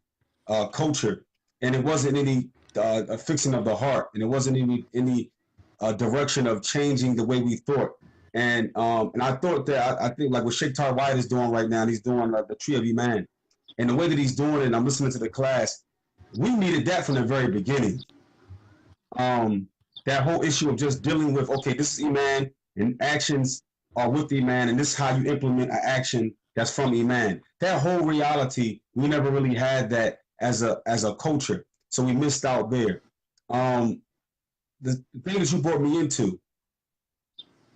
Speaker 1: culture, and it wasn't any a fixing of the heart, and it wasn't any direction of changing the way we thought. And I thought that I think like what Sheikh Tar White is doing right now, he's doing the Tree of Iman, and the way that he's doing it, and I'm listening to the class. We needed that from the very beginning. That whole issue of just dealing with, okay, this is Iman, and actions are with Iman, and this is how you implement an action that's from Iman. That whole reality, we never really had that as a culture, so we missed out there. The thing that you brought me into,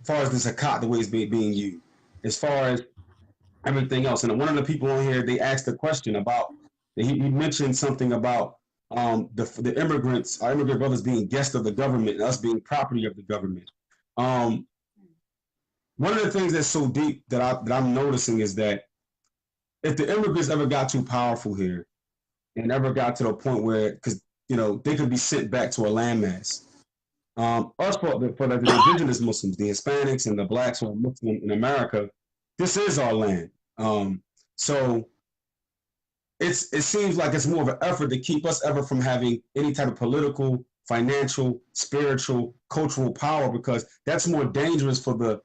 Speaker 1: as far as the zakat, the way it's being used, as far as everything else, and one of the people on here, they asked a question about, he mentioned something about the immigrants, our immigrant brothers being guests of the government, and us being property of the government. One of the things that's so deep that I'm noticing is that if the immigrants ever got too powerful here and ever got to the point where, because they could be sent back to a landmass. Us for the indigenous Muslims, the Hispanics and the blacks who are Muslim in America, this is our land. So it seems like it's more of an effort to keep us ever from having any type of political, financial, spiritual, cultural power, because that's more dangerous for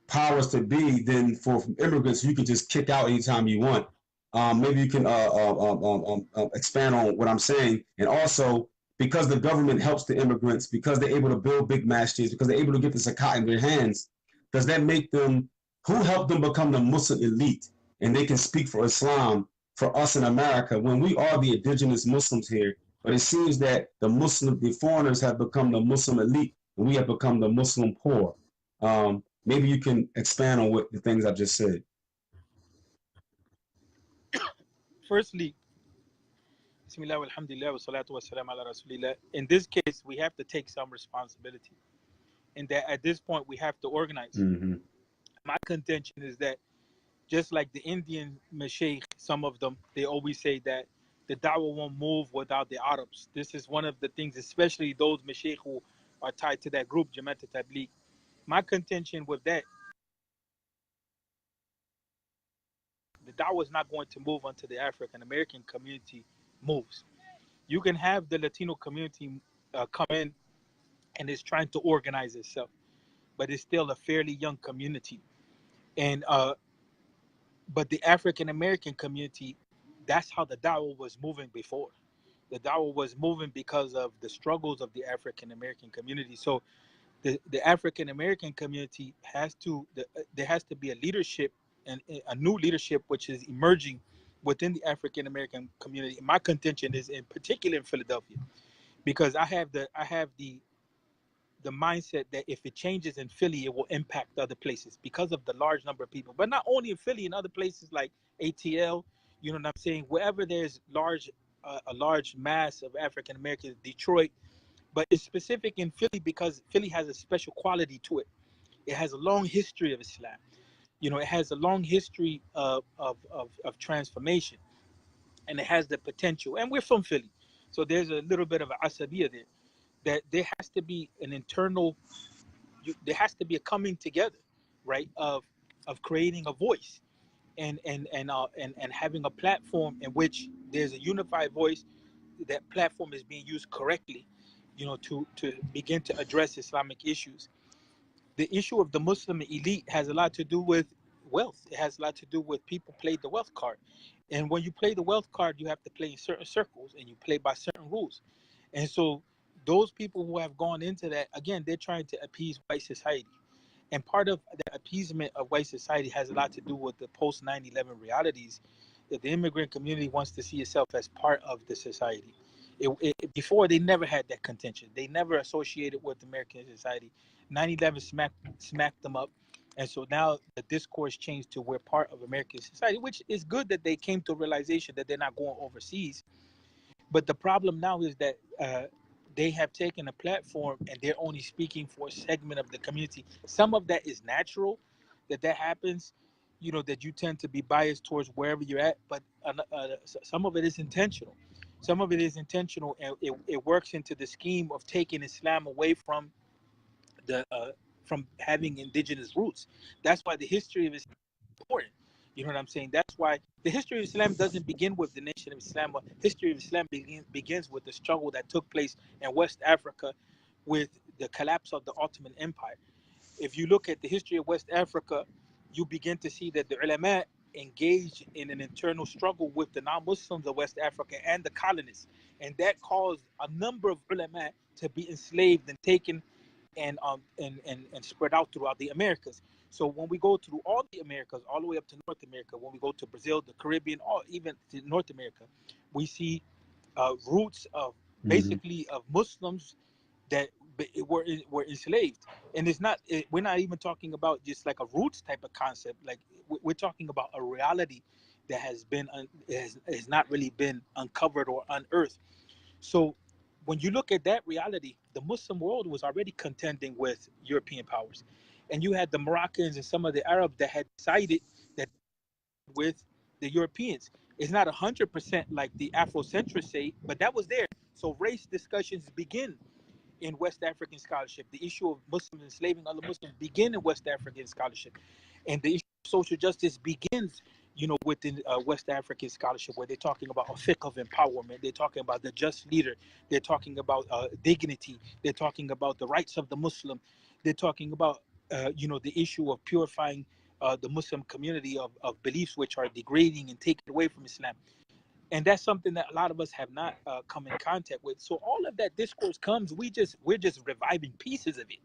Speaker 1: powers to be, then for immigrants, you can just kick out anytime you want. Maybe you can expand on what I'm saying. And also, because the government helps the immigrants, because they're able to build big masjids, because they're able to get the zakat in their hands, does that make them, who helped them become the Muslim elite? And they can speak for Islam for us in America when we are the indigenous Muslims here. But it seems that the foreigners have become the Muslim elite, and we have become the Muslim poor. Maybe you can expand on what the things I've just said.
Speaker 2: Firstly, Bismillah, alhamdulillah, wa salatu wa salam ala rasulillah. In this case, we have to take some responsibility. And that at this point, we have to organize.
Speaker 1: Mm-hmm.
Speaker 2: My contention is that just like the Indian mashaykh, some of them, they always say that the da'wah won't move without the Arabs. This is one of the things, especially those mashaykh who are tied to that group, Jamaat al-Tabligh. My contention with that, the da'wah is not going to move until the African American community moves. You can have the Latino community come in and is trying to organize itself, but it's still a fairly young community. And but the African American community, that's how the da'wah was moving before. The da'wah was moving because of the struggles of the African American community. So the African American community there has to be a leadership, and a new leadership which is emerging within the African American community. My contention is in particular in Philadelphia, because I have the mindset that if it changes in Philly, it will impact other places because of the large number of people. But not only in Philly, in other places like ATL, you know what I'm saying? Wherever there's a large mass of African Americans, Detroit, but it's specific in Philly because Philly has a special quality to it. It has a long history of Islam. You know, it has a long history of transformation, and it has the potential. And we're from Philly, so there's a little bit of an asabiya there. That there has to be an internal, there has to be a coming together, right? Of creating a voice, and having a platform in which there's a unified voice. That platform is being used correctly, you know, to begin to address Islamic issues. The issue of the Muslim elite has a lot to do with wealth. It has a lot to do with people play the wealth card. And when you play the wealth card, you have to play in certain circles and you play by certain rules. And so those people who have gone into that, again, they're trying to appease white society. And part of the appeasement of white society has a lot to do with the post 9/11 realities that the immigrant community wants to see itself as part of the society. Before, they never had that contention. They never associated with American society. 9/11 smacked them up. And so now the discourse changed to we're part of American society, which is good that they came to a realization that they're not going overseas. But the problem now is that they have taken a platform and they're only speaking for a segment of the community. Some of that is natural, that happens, you know, that you tend to be biased towards wherever you're at. But some of it is intentional. Some of it is intentional, and it works into the scheme of taking Islam away from having indigenous roots. That's why the history of Islam is important. You know what I'm saying? That's why the history of Islam doesn't begin with the nation of Islam. But history of Islam begins with the struggle that took place in West Africa with the collapse of the Ottoman Empire. If you look at the history of West Africa, you begin to see that the ulama engaged in an internal struggle with the non-Muslims of West Africa and the colonists. And that caused a number of ulama to be enslaved and taken and spread out throughout the Americas. So when we go through all the Americas, all the way up to North America, when we go to Brazil, the Caribbean, or even to North America, we see roots of basically of Muslims that were enslaved. And we're not even talking about just like a roots type of concept. Like we're talking about a reality that has not really been uncovered or unearthed. So when you look at that reality, the Muslim world was already contending with European powers. And you had the Moroccans and some of the Arabs that had sided that with the Europeans. It's not 100% like the Afrocentrists say, but that was there. So race discussions begin in West African scholarship. The issue of Muslims enslaving other Muslims begin in West African scholarship. And the issue of social justice begins, you know, within West African scholarship, where they're talking about a fiqh of empowerment. They're talking about the just leader. They're talking about dignity. They're talking about the rights of the Muslim. They're talking about the issue of purifying the Muslim community of beliefs which are degrading and taken away from Islam. And that's something that a lot of us have not come in contact with. So all of that discourse comes, we're just reviving pieces of it.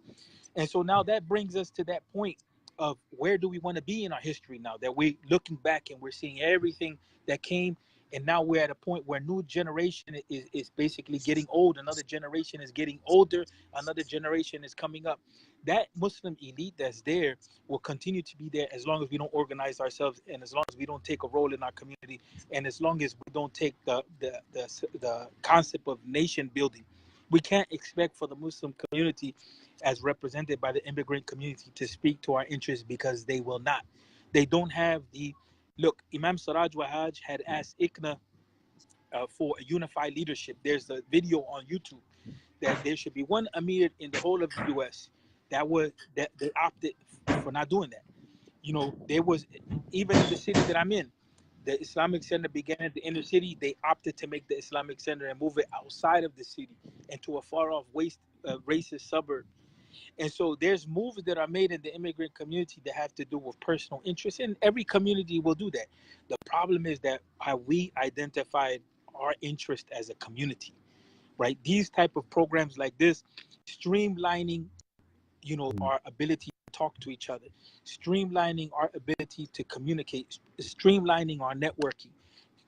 Speaker 2: And so now that brings us to that point of where do we want to be in our history now that we're looking back and we're seeing everything that came. And now we're at a point where new generation is basically getting old. Another generation is getting older. Another generation is coming up. That Muslim elite that's there will continue to be there as long as we don't organize ourselves, and as long as we don't take a role in our community, and as long as we don't take the concept of nation building. We can't expect for the Muslim community, as represented by the immigrant community, to speak to our interests, because they will not. They don't have the look. Imam Siraj Wahaj had asked ICNA for a unified leadership. There's a video on YouTube that there should be one Amir in the whole of the U.S. that they opted for not doing that. There was, even in the city that I'm in, the Islamic Center began at the inner city. They opted to make the Islamic Center and move it outside of the city into a far off racist suburb. And so there's moves that are made in the immigrant community that have to do with personal interests, and every community will do that. The problem is that how we identified our interest as a community, right? These type of programs like this, streamlining, our ability to talk to each other, streamlining our ability to communicate, streamlining our networking,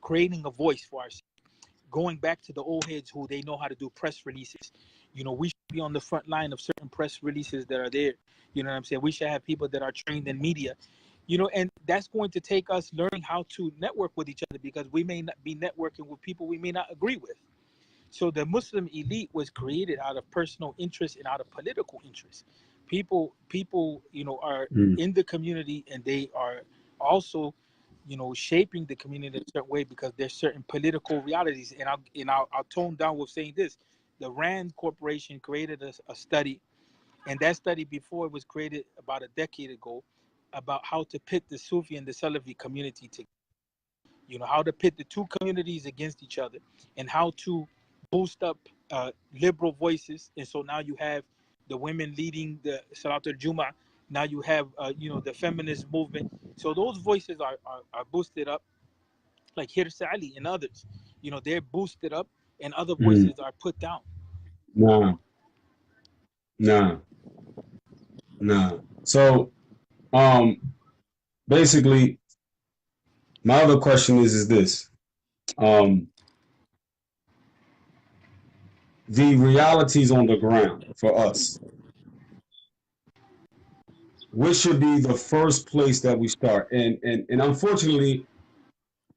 Speaker 2: creating a voice for ourselves, going back to the old heads who they know how to do press releases. We should be on the front line of certain press releases that are there. You know what I'm saying? We should have people that are trained in media, and that's going to take us learning how to network with each other, because we may not be networking with people we may not agree with. So the Muslim elite was created out of personal interest and out of political interest. People, are
Speaker 1: Mm.
Speaker 2: in the community, and they are also, shaping the community in a certain way, because there's certain political realities. And I'll tone down with saying this: the Rand Corporation created a study, and that study before it was created about a decade ago, about how to pit the Sufi and the Salafi community together. How to pit the two communities against each other, and how to boost up liberal voices. And so now you have the women leading the Salat al-Jum'ah. Now you have, the feminist movement. So those voices are boosted up, like Hirsa Ali and others. They're boosted up, and other
Speaker 1: Mm.
Speaker 2: voices are put down.
Speaker 1: Nah, nah, nah. So, um, basically, my other question is this: um, the realities on the ground for us. Which should be the first place that we start? And unfortunately,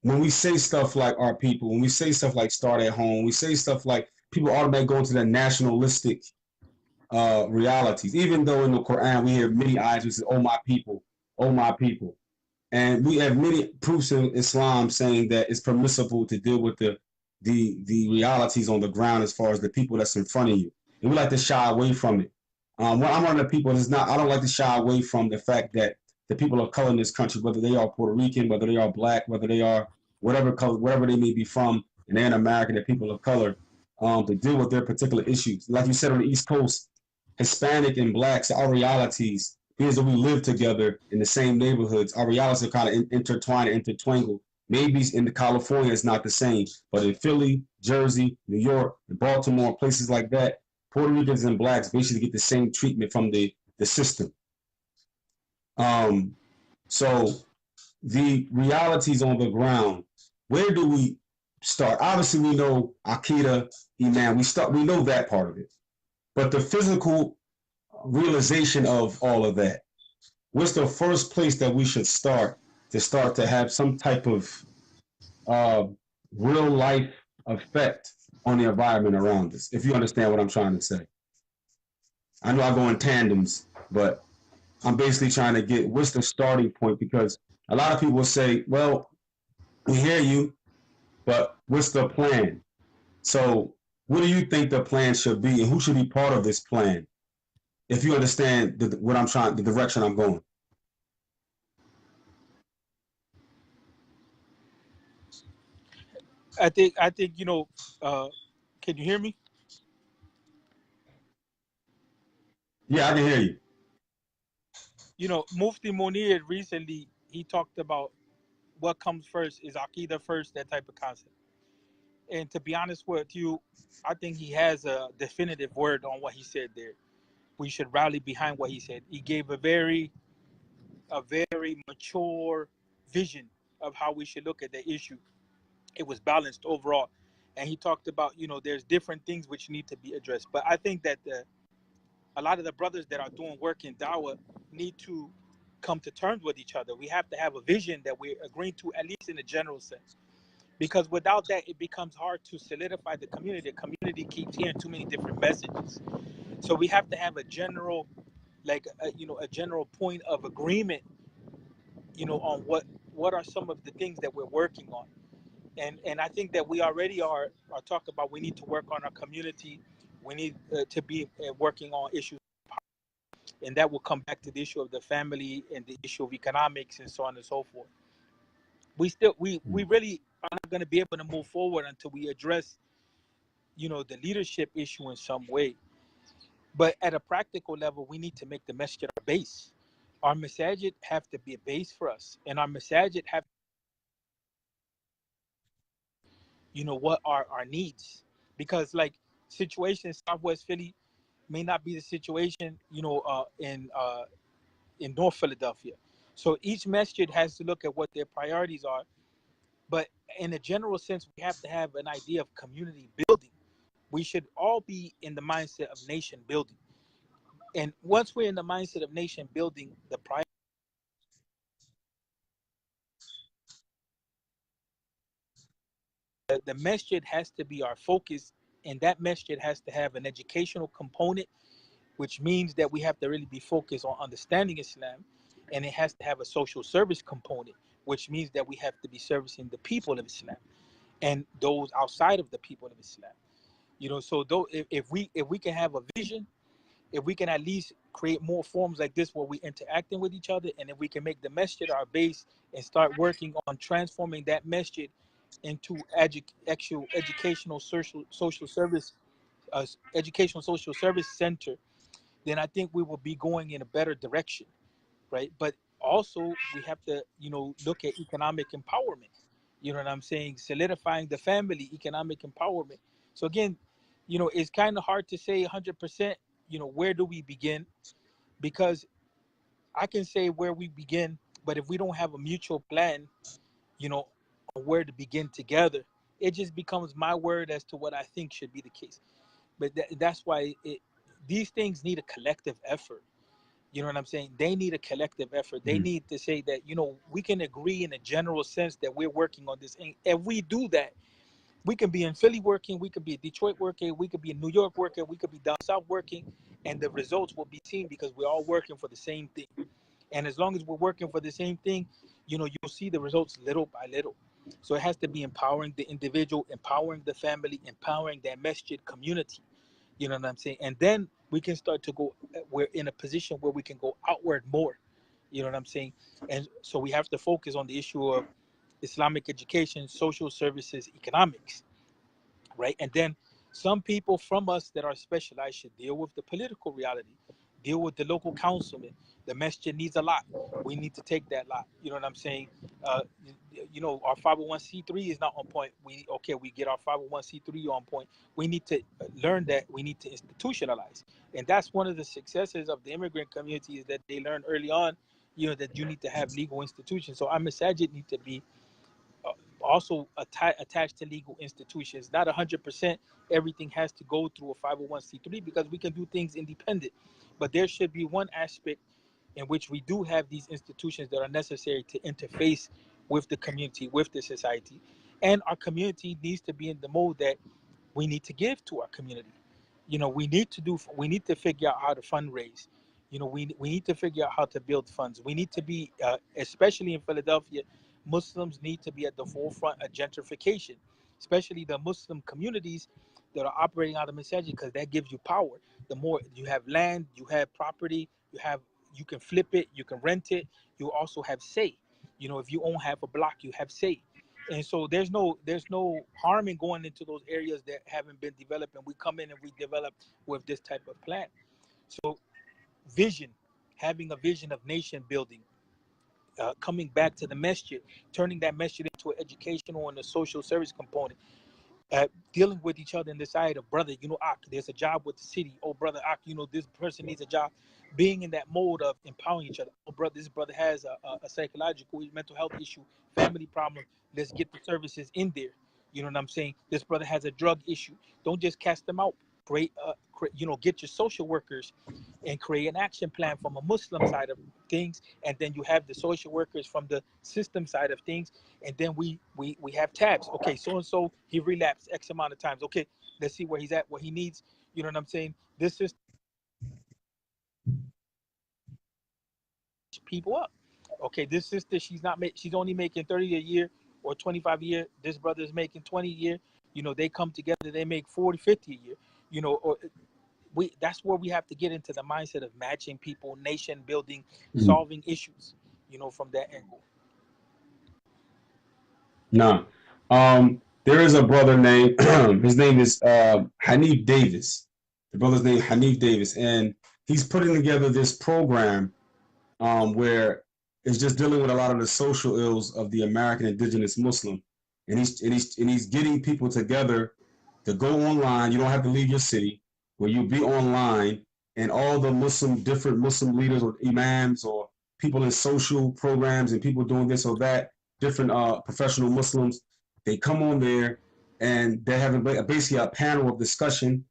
Speaker 1: when we say stuff like our people, when we say stuff like start at home, we say stuff like people automatically go into the nationalistic realities. Even though in the Quran we hear many ayahs which say, "Oh my people, oh my people," and we have many proofs in Islam saying that it's permissible to deal with the realities on the ground as far as the people that's in front of you, and we like to shy away from it. When I'm one of the people that's not, I don't like to shy away from the fact that the people of color in this country, whether they are Puerto Rican, whether they are black, whether they are whatever color, whatever they may be from, and they're in America, they're people of color, to deal with their particular issues. Like you said, on the East Coast, Hispanic and blacks, our realities, because we live together in the same neighborhoods, our realities are kind of intertwined and intertwined. Maybe in the California it's not the same, but in Philly, Jersey, New York, Baltimore, places like that, Puerto Ricans and blacks basically get the same treatment from the system. So the realities on the ground, where do we start? Obviously, we know Akida, Iman. We know that part of it, but the physical realization of all of that. What's the first place that we should start to have some type of uh, real life effect on the environment around us? If you understand what I'm trying to say. I know I go in tandems, but I'm basically trying to get what's the starting point, because a lot of people will say, well, we hear you, but what's the plan? So what do you think the plan should be, and who should be part of this plan? If you understand what I'm trying, the direction I'm going.
Speaker 2: I think can you hear me?
Speaker 1: Yeah, I can hear you.
Speaker 2: Mufti Munir recently he talked about what comes first is Aqidah first, that type of concept. And to be honest with you, I think he has a definitive word on what he said there. We should rally behind what he said. He gave a very mature vision of how we should look at the issue. It was balanced overall. And he talked about, there's different things which need to be addressed. But I think that a lot of the brothers that are doing work in Dawah need to come to terms with each other. We have to have a vision that we're agreeing to, at least in a general sense. Because without that, it becomes hard to solidify the community. The community keeps hearing too many different messages. So we have to have a general, a general point of agreement, on what are some of the things that we're working on. And I think that we already are talking about we need to work on our community. We need to be working on issues, and that will come back to the issue of the family and the issue of economics and so on and so forth. We really are not going to be able to move forward until we address the leadership issue in some way. But at a practical level, we need to make the masjid our base. Our masajid have to be a base for us, and our masajid have, what are our needs, because like situation in Southwest Philly may not be the situation, in North Philadelphia. So each masjid has to look at what their priorities are. But in a general sense, we have to have an idea of community building. We should all be in the mindset of nation building. And once we're in the mindset of nation building, the masjid has to be our focus, and that masjid has to have an educational component, which means that we have to really be focused on understanding Islam, and it has to have a social service component, which means that we have to be servicing the people of Islam and those outside of the people of Islam. So though if we can have a vision, if we can at least create more forms like this where we interacting with each other, and if we can make the masjid our base and start working on transforming that masjid into actual educational social service, educational social service center, then I think we will be going in a better direction, right? But also we have to, look at economic empowerment. You know what I'm saying? Solidifying the family, economic empowerment. So again, it's kind of hard to say 100%. Where do we begin? Because I can say where we begin, but if we don't have a mutual plan, you know, on where to begin together, it just becomes my word as to what I think should be the case. But that's why these things need a collective effort. You know what I'm saying? They need a collective effort. They
Speaker 1: Mm.
Speaker 2: need to say that, we can agree in a general sense that we're working on this. And if we do that, we can be in Philly working, we could be in Detroit working, we could be in New York working, we could be down south working, and the results will be seen because we're all working for the same thing. And as long as we're working for the same thing, you'll see the results little by little. So it has to be empowering the individual, empowering the family, empowering that masjid community. You know what I'm saying? And then we can start to go, we're in a position where we can go outward more. You know what I'm saying? And so we have to focus on the issue of Islamic education, social services, economics, right? And then some people from us that are specialized should deal with the political reality, deal with the local councilman. The masjid needs a lot. We need to take that lot. You know what I'm saying? Uh, our 501c3 is not on point. We get our 501c3 on point. We need to learn that. We need to institutionalize, and that's one of the successes of the immigrant community is that they learn early on, that you need to have legal institutions. So our masajid need to be also attached to legal institutions. Not 100%. Everything has to go through a 501c3 because we can do things independent. But there should be one aspect in which we do have these institutions that are necessary to interface with the community, with the society. And our community needs to be in the mode that we need to give to our community. We need to figure out how to fundraise. We need to figure out how to build funds. We need to be, especially in Philadelphia, Muslims need to be at the forefront of gentrification, especially the Muslim communities that are operating out of masajid, because that gives you power. The more you have land, you have property, you can flip it, you can rent it. You also have say. If you own half a block, you have say. And so there's no harm in going into those areas that haven't been developed, and we come in and we develop with this type of plan. So vision, having a vision of nation building, coming back to the masjid, turning that masjid into an educational and a social service component, dealing with each other in the side of, brother, there's a job with the city. Oh, brother, this person needs a job. Being in that mode of empowering each other. Oh, brother, this brother has a psychological, mental health issue, family problem. Let's get the services in there. You know what I'm saying? This brother has a drug issue. Don't just cast them out. Get your social workers and create an action plan from a Muslim side of things, and then you have the social workers from the system side of things, and then we have tabs. Okay, so and so he relapsed X amount of times. Okay, let's see where he's at, what he needs. You know what I'm saying? This is people up. Okay, this sister, she's only making 30 a year or 25 a year. This brother is making 20 a year. They come together, they make 40, 50 a year. Or that's where we have to get into the mindset of matching people, nation building, solving issues, from that angle.
Speaker 1: Nah. There is a brother named his name is Hanif Davis. The brother's name Hanif Davis, and he's putting together this program where it's just dealing with a lot of the social ills of the American indigenous Muslim, and he's getting people together to go online. You don't have to leave your city, where you be online, and all the different Muslim leaders or imams or people in social programs and people doing this or that, different professional Muslims, they come on there and they're having basically a panel of discussion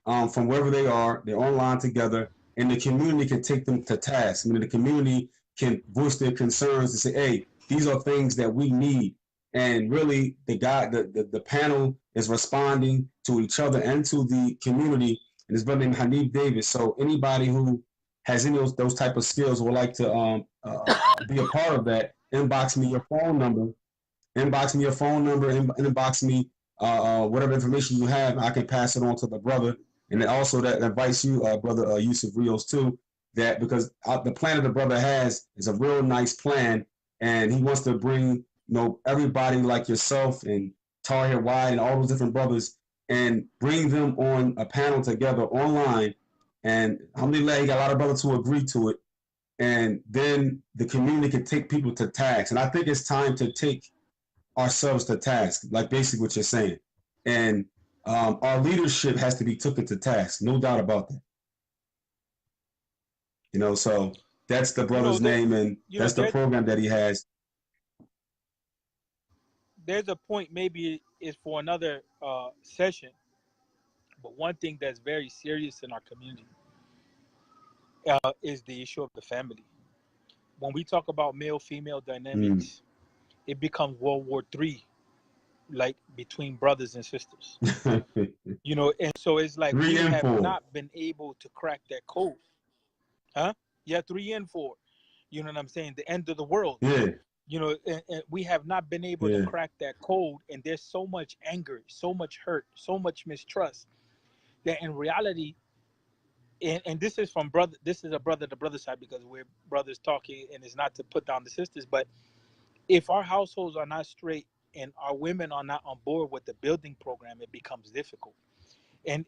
Speaker 1: from wherever they are. They're online together, and the community can take them to task. I mean, the community can voice their concerns and say, hey, these are things that we need. And really, the panel is responding to each other and to the community. And his brother named Hanif Davis. So anybody who has any of those type of skills would like to be a part of that, inbox me your phone number. Inbox me your phone number. Inbox me whatever information you have. I can pass it on to the brother. And then also that invites you, brother Yusef Rios, too. That because the plan that the brother has is a real nice plan, and he wants to bring everybody like yourself and Tahir Wide and all those different brothers, and bring them on a panel together online. And alhamdulillah, he got a lot of brothers who agree to it. And then the community can take people to task. And I think it's time to take ourselves to task, like basically what you're saying. And our leadership has to be taken to task, no doubt about that. So that's the brother's name, and that's the program that he has.
Speaker 2: There's a point, maybe it's for another session, but one thing that's very serious in our community is the issue of the family. When we talk about male-female dynamics, it becomes World War III, like between brothers and sisters. And so it's like we have not been able to crack that code. Huh? Yeah, 3 and 4. You know what I'm saying? The end of the world.
Speaker 1: Yeah.
Speaker 2: And we have not been able to crack that code, and there's so much anger, so much hurt, so much mistrust that in reality, and this is from brother, this is a brother to brother side, because we're brothers talking, and it's not to put down the sisters, but if our households are not straight and our women are not on board with the building program, it becomes difficult. And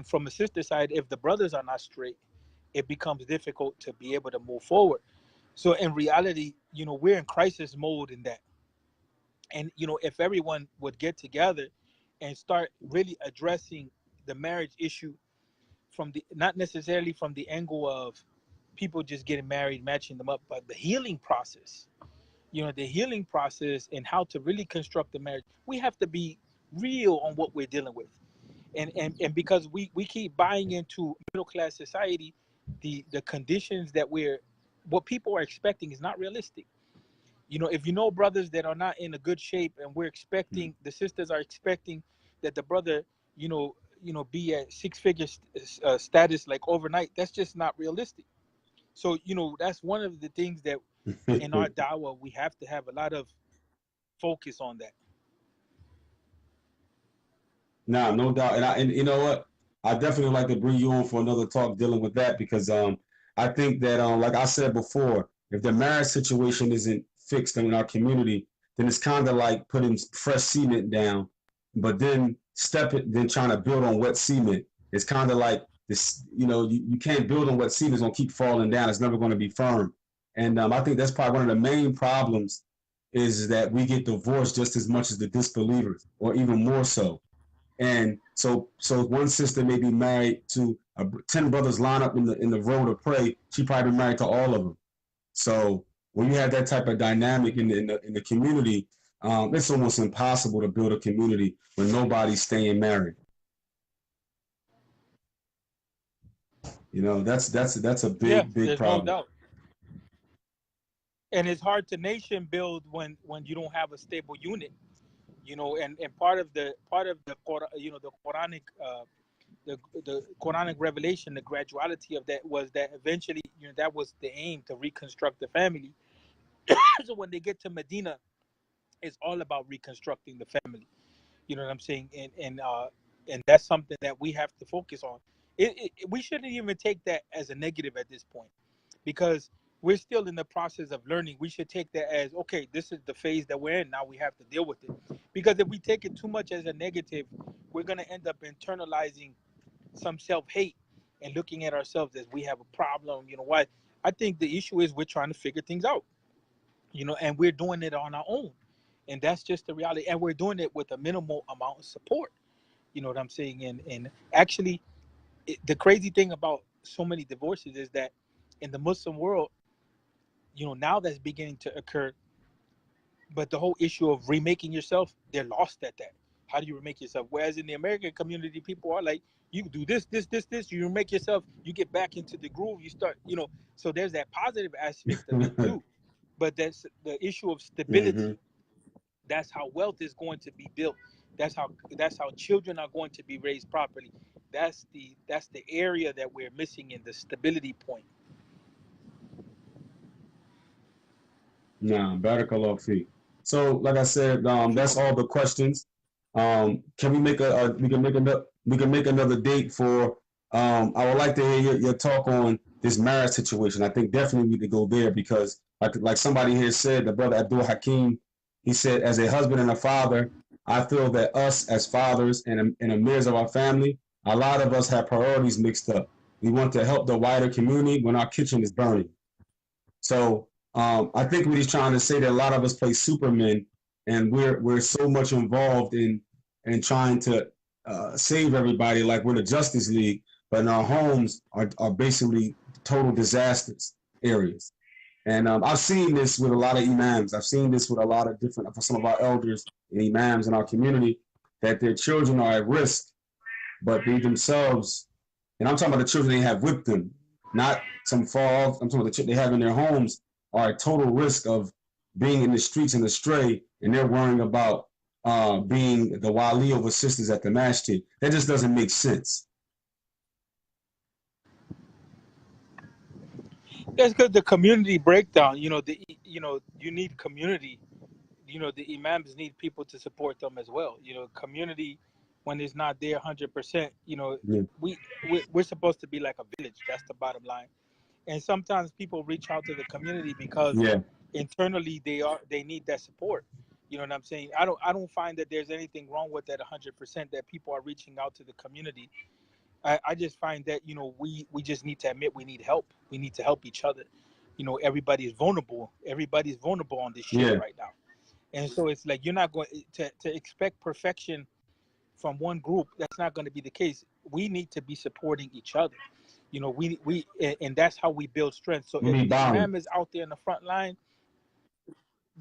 Speaker 2: from a sister side, if the brothers are not straight, it becomes difficult to be able to move forward. So in reality, we're in crisis mode in that. And, if everyone would get together and start really addressing the marriage issue not necessarily from the angle of people just getting married, matching them up, but the healing process, the healing process and how to really construct the marriage, we have to be real on what we're dealing with. And because we keep buying into middle-class society, the conditions that what people are expecting is not realistic. If brothers that are not in a good shape, and the sisters are expecting that the brother, be at six-figure status like overnight, that's just not realistic. So, that's one of the things that in our dawah, we have to have a lot of focus on that.
Speaker 1: Nah, no doubt. And you know what? I definitely like to bring you on for another talk dealing with that, because I think that like I said before, if the marriage situation isn't fixed in our community, then it's kind of like putting fresh cement down, but then then trying to build on wet cement. It's kind of like this, you can't build on what seed is going to keep falling down. It's never going to be firm. And I think that's probably one of the main problems is that we get divorced just as much as the disbelievers, or even more so. And so one sister may be married to 10 brothers line up in the row to pray. She probably been married to all of them. So when you have that type of dynamic in the community, it's almost impossible to build a community when nobody's staying married. That's a
Speaker 2: Yeah,
Speaker 1: big
Speaker 2: there's no
Speaker 1: problem.
Speaker 2: doubt. And it's hard to nation build when you don't have a stable unit. And part of the the Quranic the Quranic revelation, the graduality of that was that eventually, that was the aim, to reconstruct the family. So when they get to Medina, it's all about reconstructing the family. You know what I'm saying? And that's something that we have to focus on. We shouldn't even take that as a negative at this point, because we're still in the process of learning. We should take that as, okay, this is the phase that we're in. Now we have to deal with it. Because if we take it too much as a negative, we're going to end up internalizing some self-hate and looking at ourselves as we have a problem. Why? I think the issue is we're trying to figure things out, and we're doing it on our own. And that's just the reality. And we're doing it with a minimal amount of support. You know what I'm saying? And actually, the crazy thing about so many divorces is that in the Muslim world, now that's beginning to occur. But the whole issue of remaking yourself, they're lost at that. How do you remake yourself? Whereas in the American community, people are like, you do this, you remake yourself, you get back into the groove, you start, so there's that positive aspect of it too. But that's the issue of
Speaker 1: Mm-hmm.
Speaker 2: stability. That's how wealth is going to be built. That's how children are going to be raised properly. That's the area that we're missing in the stability point.
Speaker 1: Nah, barakallahu feek. So, like I said, that's all the questions. Can we make we can make another date for? I would like to hear your talk on this marriage situation. I think definitely we need to go there because, like somebody here said, the brother Abdul Hakim, he said, as a husband and a father, I feel that us as fathers and amirs of our family, a lot of us have priorities mixed up. We want to help the wider community when our kitchen is burning. So I think what he's trying to say that a lot of us play Superman, and we're so much involved in trying to save everybody, like we're the Justice League, but in our homes are basically total disasters areas. And I've seen this with a lot of imams. I've seen this with a lot of different, for some of our elders and imams in our community, that their children are at risk, but they themselves, and I'm talking about the children they have with them, not some fall. I'm talking about the children they have in their homes are at total risk of being in the streets and astray, and they're worrying about being the wali over sisters at the masjid. That just doesn't make sense.
Speaker 2: That's because the community breakdown. You need community. The imams need people to support them as well. Community, when it's not there 100%.
Speaker 1: Yeah.
Speaker 2: We're supposed to be like a village. That's the bottom line. And sometimes people reach out to the community because
Speaker 1: Yeah.
Speaker 2: internally they need that support. You know what I'm saying? I don't find that there's anything wrong with that 100%, that people are reaching out to the community. I just find that we just need to admit we need help. We need to help each other. Everybody is vulnerable. Everybody's vulnerable on this shit
Speaker 1: Yeah.
Speaker 2: right now. And so it's like you're not going to expect perfection from one group. That's not going to be the case. We need to be supporting each other. And that's how we build strength. So
Speaker 1: We
Speaker 2: if
Speaker 1: need
Speaker 2: the
Speaker 1: balance.
Speaker 2: imam is out there in the front line,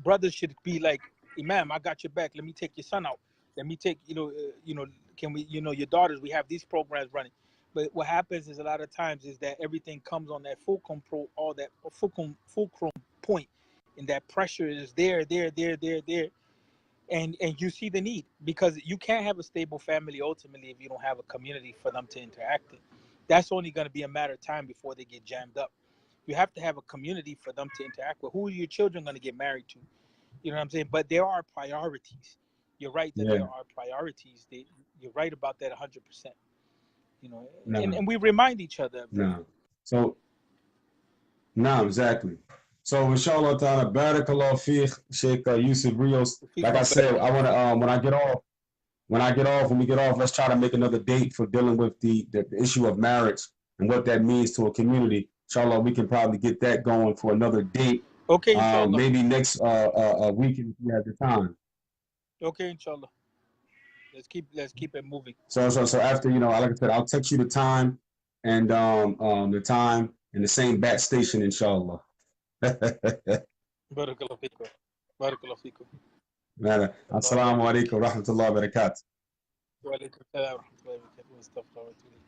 Speaker 2: brothers should be like, Imam, I got your back. Let me take your son out. Let me take, can we, your daughters, we have these programs running. But what happens is a lot of times is that everything comes on that fulcrum point, and that pressure is there. And you see the need, because you can't have a stable family ultimately if you don't have a community for them to interact in. That's only going to be a matter of time before they get jammed up. You have to have a community for them to interact with. Who are your children going to get married to? You know what I'm saying? But there are priorities. You're right that there
Speaker 1: Yeah.
Speaker 2: are priorities. You're right about that 100%. And,
Speaker 1: No.
Speaker 2: and we remind each other of that.
Speaker 1: No. So no, exactly. So inshallah ta'ala, barakallahu fiqh, Sheikh Yusef Rios. Like I said, I want to when I get off. when we get off, let's try to make another date for dealing with the issue of marriage and what that means to a community. Inshallah, we can probably get that going for another date.
Speaker 2: Okay, inshallah.
Speaker 1: Maybe next weekend if we have the time.
Speaker 2: Okay, inshallah. Let's keep it moving.
Speaker 1: So after, like I said, I'll text you the time and the same bat station, inshallah.
Speaker 2: Barakallahu fikum. Barakallahu fikum.
Speaker 1: Assalamu alaikum wa rahmatullahi wa barakatuh.
Speaker 2: Wa alaikum salam wa rahmatullahi wa barakatuh.